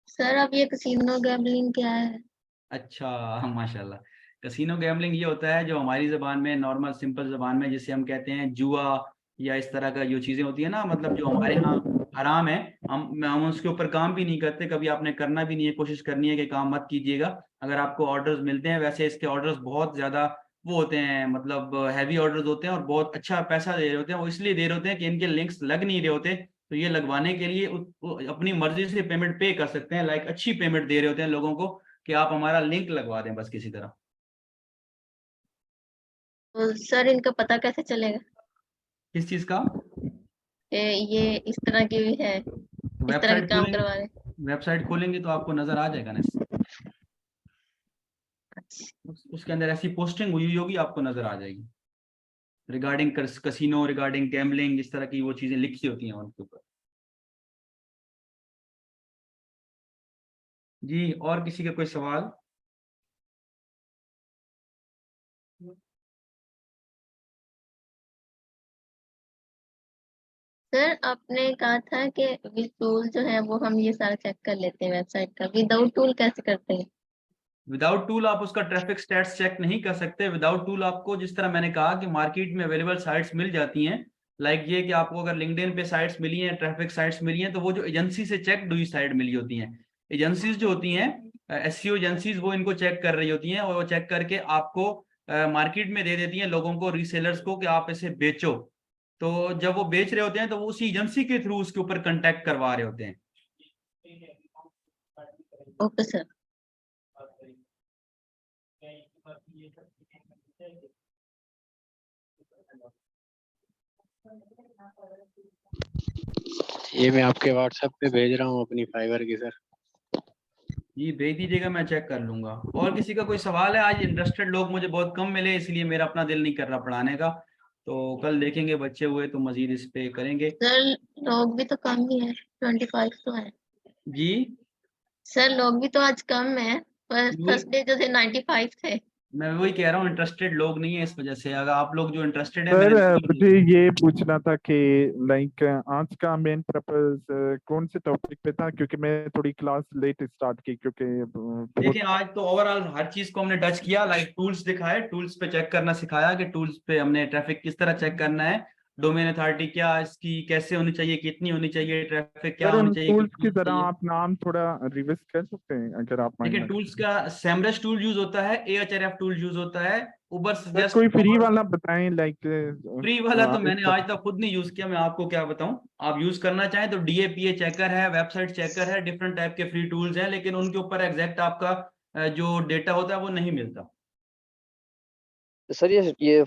सर अब ये कैसीनो गैम्बलिंग क्या है?
अच्छा माशाल्लाह। कैसीनो गैम्बलिंग ये होता है जो हमारी जबान में, नॉर्मल सिंपल जबान में जिसे हम कहते हैं जुआ, या इस तरह का जो चीजें होती है ना, मतलब जो हमारे यहाँ हराम है, हम उसके ऊपर काम भी नहीं करते, कभी आपने करना भी नहीं है, कोशिश करनी है कि काम मत कीजिएगा अगर आपको ऑर्डर्स मिलते हैं। वैसे इसके ऑर्डर्स बहुत ज्यादा वो होते हैं, मतलब हैवी ऑर्डर्स होते हैं और बहुत अच्छा पैसा दे रहे होते हैं। वो इसलिए दे रहे होते हैं कि इनके लिंक्स लग नहीं रहे होते, तो ये लगवाने के लिए अपनी मर्जी से पेमेंट पे कर सकते हैं, लाइक अच्छी पेमेंट दे रहे होते हैं लोगों को कि आप हमारा लिंक लगवा दें बस किसी तरह।
तो सर इनका पता कैसे चलेगा
किस चीज का?
ये इस तरह की भी है, इस तरह के
वेबसाइट
काम
खोलेंगे,
करवा रहे?
वेबसाइट खोलेंगे तो आपको नजर आ जाएगा ना। उसके अंदर ऐसी पोस्टिंग हुई होगी, आपको नजर आ जाएगी, रिगार्डिंग कसिनो, रिगार्डिंग गैम्बलिंग, इस तरह की वो चीजें लिखी होती हैं उनके ऊपर। जी, और किसी का कोई सवाल?
सर आपने कहा था कि विद टूल जो है वो हम ये सारा चेक कर लेते हैं वेबसाइट का, विदाउट टूल कैसे करते हैं?
विदाउट टूल आप उसका ट्रैफिक स्टैट्स चेक नहीं कर सकते। विदाउट टूल आपको, जिस तरह मैंने कहा कि मार्केट में अवेलेबल साइट्स मिल जाती हैं, लाइक ये कि आपको अगर लिंक्डइन पे साइट्स मिली हैं, ट्रैफिक साइट्स मिली हैं, तो वो जो एजेंसी से चेक हुई साइट मिली होती हैं। एजेंसीज जो होती हैं, एसईओ एजेंसीज, वो इनको चेक कर रही होती हैं, और वो चेक करके आपको मार्केट में दे देती हैं, लोगों को, रीसेलर्स को, कि आप इसे बेचो। तो जब वो बेच रहे होते हैं तो वो उसी एजेंसी के थ्रू उसके ऊपर कांटेक्ट करवा रहे होते हैं।
Okay sir.
ये मैं आपके व्हाट्सएप पे भेज रहा हूँ अपनी फाइवर की सर।
जी भेज दीजिएगा, मैं चेक कर लूंगा। और किसी का कोई सवाल है? आज इंटरेस्टेड लोग मुझे बहुत कम मिले, इसलिए मेरा अपना दिल नहीं कर रहा पढ़ाने का। तो कल देखेंगे बच्चे हुए तो मजीद इस पे करेंगे।
सर लोग भी तो कम ही है, 25 तो है।
जी
सर लोग भी तो आज कम है, पर
वही-
थर्सडे जो थे 95 थे।
मैं वही कह रहा हूँ, इंटरेस्टेड लोग नहीं है, इस वजह से। अगर आप लोग जो इंटरेस्टेड है,
सर
मैंने
मुझे ये पूछना था कि लाइक आज का मेन पर्पस कौन से टॉपिक पे था, क्योंकि मैं थोड़ी क्लास लेट स्टार्ट की क्योंकि बहुत।
देखिए आज तो ओवरऑल हर चीज को हमने टच किया, लाइक टूल्स दिखाए, टूल्स पे चेक करना सिखाया कि टूल्स पे हमने ट्रैफिक किस तरह चेक करना है, डोमेन अथॉरिटी क्या इसकी कैसे होनी चाहिए, कितनी होनी चाहिए, ट्रैफिक क्या
सर
होनी
उन
चाहिए,
टूल्स
कितनी
की
होनी
तरह
चाहिए।
आप नाम थोड़ा रिविज कर सकते हैं अगर आप
देखिए
माइंड।
टूल्स का सेमरस टूल यूज होता है, एएचआरएफ टूल यूज होता है, उबर
सर
सजेस्ट।
कोई फ्री वाला बताएं लाइक।
फ्री वाला तो मैंने आज तक खुद नहीं यूज किया, मैं आपको क्या बताऊं। आप यूज करना चाहें तो डीएपीए चेकर है, वेबसाइट चेकर है, डिफरेंट टाइप के फ्री टूल्स हैं, लेकिन उनके ऊपर एग्जैक्ट आपका जो डेटा होता है वो नहीं मिलता।
तो सर ये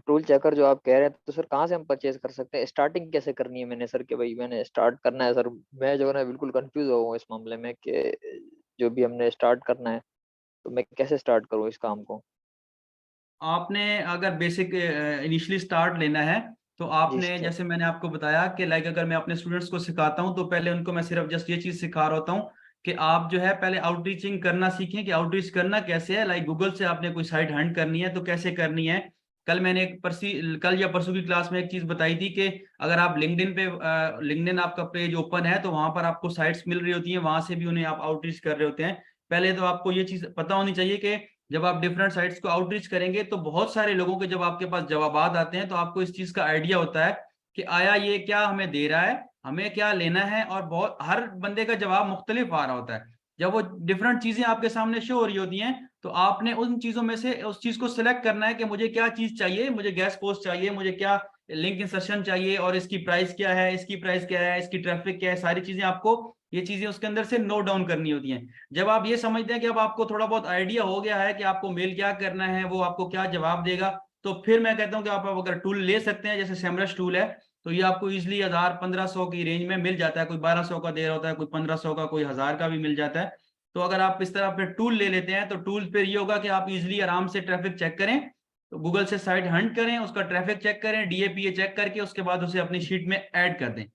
टूल चेकर जो आप कह रहे हैं, तो सर कहाँ से हम परचेज कर सकते हैं? स्टार्टिंग कैसे करनी है मैंने सर, कि भाई मैंने स्टार्ट करना है सर, मैं जो है ना बिल्कुल कंफ्यूज हो गया हूँ इस मामले में कि जो भी हमने स्टार्ट करना है तो मैं कैसे स्टार्ट करूँ इस काम को?
आपने अगर बेसिक इनिशियली स्टार्ट लेना है तो
जी
आपने,
सर।
जैसे मैंने आपको बताया कि लाइक अगर मैं अपने स्टूडेंट्स को सिखाता हूं तो पहले उनको मैं सिर्फ जस्ट ये चीज सिखा रहा होता हूँ कि आप जो है पहले आउटरीचिंग करना सीखें कि आउटरीच करना कैसे है। लाइक गूगल से आपने कोई साइट हंट करनी है तो कैसे करनी है। कल या परसों की क्लास में एक चीज बताई थी कि अगर आप लिंक्डइन आपका पेज ओपन है तो वहां पर आपको साइट्स मिल रही होती हैं, वहां से भी उन्हें आप आउटरीच कर रहे होते हैं। पहले तो आपको ये चीज पता होनी चाहिए कि जब आप डिफरेंट साइट्स को आउटरीच करेंगे तो बहुत सारे लोगों के जब आपके पास जवाबात आते हैं तो आपको इस चीज का आइडिया होता है कि आया ये क्या हमें दे रहा है, हमें क्या लेना है, और बहुत हर बंदे का जवाब मुख्तलिफ आ रहा होता है। जब वो डिफरेंट चीजें आपके सामने शो हो रही होती हैं तो आपने उन चीजों में से उस चीज को सिलेक्ट करना है कि मुझे क्या चीज चाहिए, मुझे गेस्ट पोस्ट चाहिए, मुझे क्या लिंक इंसर्शन चाहिए, और इसकी प्राइस क्या है, इसकी प्राइस क्या है, इसकी ट्रैफिक क्या है, सारी चीजें आपको ये चीजें उसके अंदर से नोट डाउन करनी होती हैं। जब आप ये समझते हैं कि अब आपको थोड़ा बहुत आइडिया हो गया है कि आपको मेल क्या करना है, वो आपको क्या जवाब देगा, तो फिर मैं कहता हूँ कि आप अगर टूल ले सकते हैं, जैसे सेमरश टूल है, तो ये आपको इजिली 1000-1500 की रेंज में मिल जाता है। कोई 1200 का दे रहा होता है, कोई 1500 का, कोई 1000 का भी मिल जाता है। तो अगर आप इस तरह फिर टूल ले लेते हैं तो टूल फिर ये होगा कि आप इजिली आराम से ट्रैफिक चेक करें, तो गूगल से साइट हंट करें, उसका ट्रैफिक चेक करें, डीएपीए चेक करके उसके बाद उसे अपनी शीट में ऐड कर दें।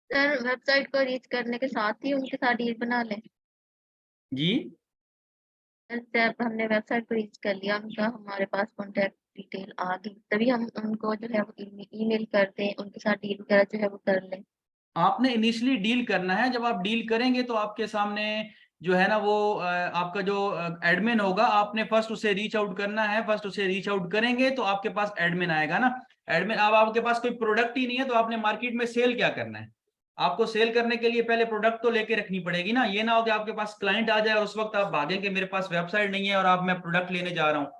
सर वेबसाइट को रीच करने के साथ ही उनके साथ डील बना लें?
जी
जब हमने वेबसाइट को रीच कर लिया, उनका हमारे पास कॉन्टैक्ट डिटेल आ गई, तभी हम उनको जो है वो ईमेल कर दें, उनके साथ डील वगैरह जो है वो कर लें?
आपने इनिशियली डील करना है। जब आप डील करेंगे तो आपके सामने जो है ना वो आपका जो एडमिन होगा, आपने फर्स्ट उसे रीच आउट करना है। फर्स्ट उसे रीच आउट करेंगे तो आपके पास एडमिन आएगा ना। एडमिन, अब आपके पास कोई प्रोडक्ट ही नहीं है तो आपने मार्केट में सेल क्या करना है? आपको सेल करने के लिए पहले प्रोडक्ट तो लेके रखनी पड़ेगी ना। ये ना हो कि आपके पास क्लाइंट आ जाए और उस वक्त आप भागें कि मेरे पास वेबसाइट नहीं है और आप मैं प्रोडक्ट लेने जा रहा हूँ।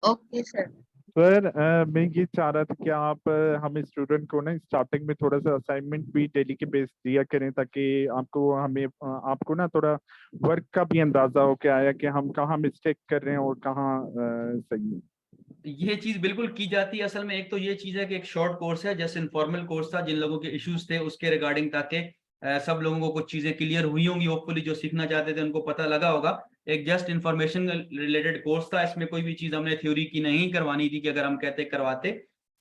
Okay sir.
सर मैं ये चाह रहा था कि आप हम स्टूडेंट को ना स्टार्टिंग में थोड़ा सा असाइनमेंट भी डेली के बेस दिया करें, ताकि आपको ना थोड़ा वर्क का भी अंदाजा हो कि आया कि हम कहाँ मिस्टेक कर रहे हैं और कहाँ सही है।
ये चीज बिल्कुल की जाती है। असल में एक तो ये चीज है कि एक शॉर्ट कोर्स है, जैसे इनफॉर्मल कोर्स था, जिन लोगों के इश्यूज थे उसके रिगार्डिंग, ताकि सब लोगों को कुछ चीजें क्लियर हुई होंगी, होपफुली जो सीखना चाहते थे उनको पता लगा होगा। एक जस्ट इन्फॉर्मेशन रिलेटेड कोर्स था, इसमें कोई भी चीज हमने थ्योरी की नहीं करवानी थी कि अगर हम कहते करवाते।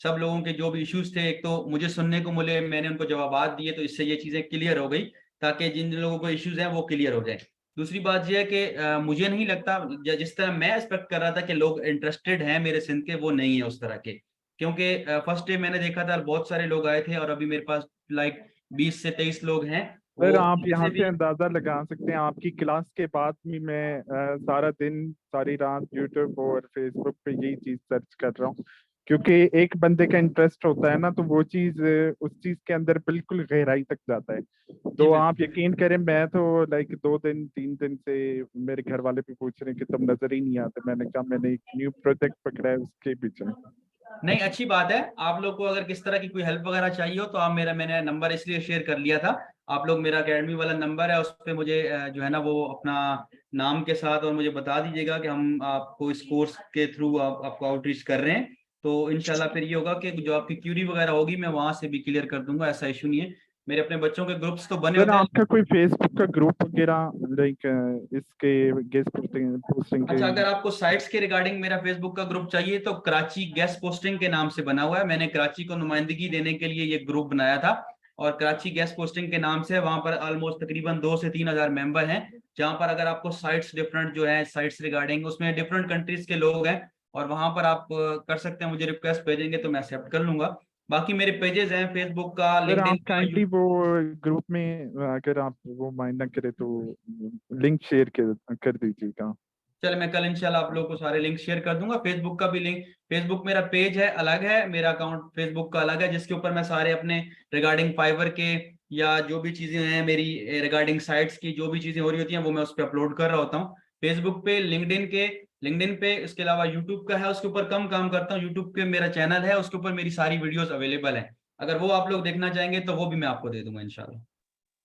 सब लोगों के जो भी इश्यूज थे, एक तो मुझे सुनने को मिले, मैंने उनको जवाब दिए, तो इससे ये चीजें क्लियर हो गई, ताकि जिन लोगों को इश्यूज हैं वो क्लियर हो जाए। दूसरी बात यह है कि मुझे नहीं लगता जिस तरह मैं एक्सपेक्ट कर रहा था कि लोग इंटरेस्टेड हैं मेरे सिंध के, वो नहीं है उस तरह के। क्योंकि फर्स्ट डे मैंने देखा था बहुत सारे लोग आए थे और अभी मेरे पास लाइक 20 से 23 लोग हैं।
सर
वो
आप यहाँ
मुझसे
से
भी
अंदाजा लगा सकते हैं, आपकी क्लास के बाद भी मैं सारा दिन सारी रात यूट्यूब और फेसबुक पे यही चीज सर्च कर रहा हूँ, क्योंकि एक बंदे का इंटरेस्ट होता है ना, तो वो चीज उस चीज के अंदर बिल्कुल गहराई तक जाता है।
जी
तो
बिल्कुल।
आप यकीन करें, मैं तो लाइक 2 दिन 3 दिन से मेरे घर वाले भी पूछ रहे हैं कि तुम नजर ही नहीं आते। मैंने कहा मैंने एक न्यू प्रोजेक्ट पकड़ा है, उसके पीछे।
नहीं, अच्छी बात है। आप लोग को अगर किस तरह की कोई हेल्प वगैरह चाहिए हो तो आप मैंने नंबर इसलिए शेयर कर लिया था। आप लोग, मेरा अकेडमी वाला नंबर है, उस पर मुझे जो है ना वो अपना नाम के साथ और मुझे बता दीजिएगा कि हम आपको इस कोर्स के थ्रू आपको आउटरीच कर रहे हैं। तो इंशाल्लाह फिर ये होगा कि जो आपकी क्यूरी वगैरह होगी मैं वहां से भी क्लियर कर दूंगा, ऐसा इशू नहीं है। मेरे अपने बच्चों के ग्रुप्स तो बने
सर
होते हैं।
आपका कोई फेसबुक का ग्रुप वगैरह लाइक इसके गेस्ट पोस्टिंग के?
अच्छा, अगर आपको साइट्स के रिगार्डिंग मेरा फेसबुक का ग्रुप चाहिए तो कराची गेस्ट पोस्टिंग के नाम से बना हुआ है। मैंने कराची को नुमाइंदगी देने के लिए ये ग्रुप बनाया था, और कराची गेस्ट पोस्टिंग के नाम से वहां पर ऑलमोस्ट तकरीबन 2 से 3 हजार मेंबर हैं, जहां पर अगर आपको साइट्स डिफरेंट जो है साइट्स रिगार्डिंग, उसमें डिफरेंट कंट्रीज के लोग हैं, और वहां पर आप कर सकते हैं, मुझे रिक्वेस्ट भेजेंगे तो मैं एक्सेप्ट कर लूंगा। बाकी मेरे पेजेस हैं फेसबुक का,
सर
लिंक्डइन
आप
का,
काइंडली वो ग्रुप में अगर आप वो माइंड ना करे तो लिंक शेयर कर दीजिएगा।
चल मैं कल इंशाल्लाह आप लोगों को सारे लिंक शेयर कर दूंगा। फेसबुक का भी लिंक, फेसबुक मेरा पेज है अलग है, मेरा अकाउंट फेसबुक का अलग है, जिसके ऊपर मैं सारे अपने रिगार्डिंग फाइवर के या जो भी चीजें हैं मेरी रिगार्डिंग साइट्स की जो भी चीजें हो रही होती हैं वो मैं उस पर अपलोड कर रहा होता हूँ फेसबुक पे, लिंक्डइन पे। इसके अलावा यूट्यूब का है, उसके ऊपर कम काम करता हूँ। यूट्यूब पे मेरा चैनल है, उसके ऊपर मेरी सारी वीडियोस अवेलेबल है। अगर वो आप लोग देखना चाहेंगे तो वो भी मैं आपको दे दूंगा इंशाल्लाह।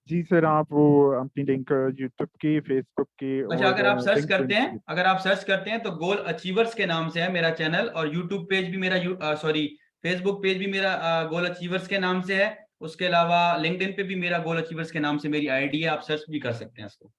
जी सर, आप वो अपनी लिंक यूट्यूब की, फेसबुक की
अच्छा,
और
अगर आप सर्च
लिंक्डइन
करते हैं,
की।
अगर आप सर्च करते हैं तो गोल अचीवर्स के नाम से है मेरा चैनल, और यूट्यूब पेज भी मेरा सॉरी फेसबुक पेज भी मेरा गोल अचीवर्स के नाम से है। उसके अलावा लिंक्डइन पे भी मेरा गोल अचीवर्स के नाम से मेरी आईडी है, आप सर्च भी कर सकते हैं इसको।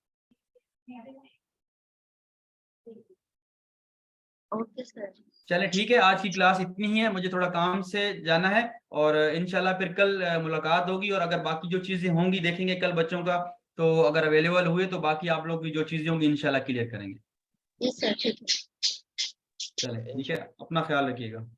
Okay sir.
चले ठीक है, आज की क्लास इतनी ही है, मुझे थोड़ा काम से जाना है, और इंशाल्लाह फिर कल मुलाकात होगी, और अगर बाकी जो चीजें होंगी देखेंगे कल बच्चों का, तो अगर अवेलेबल हुए तो बाकी आप लोग की जो चीजें होंगी इंशाल्लाह क्लियर करेंगे।
यस सर, ठीक है।
चले ठीक है, अपना ख्याल रखिएगा।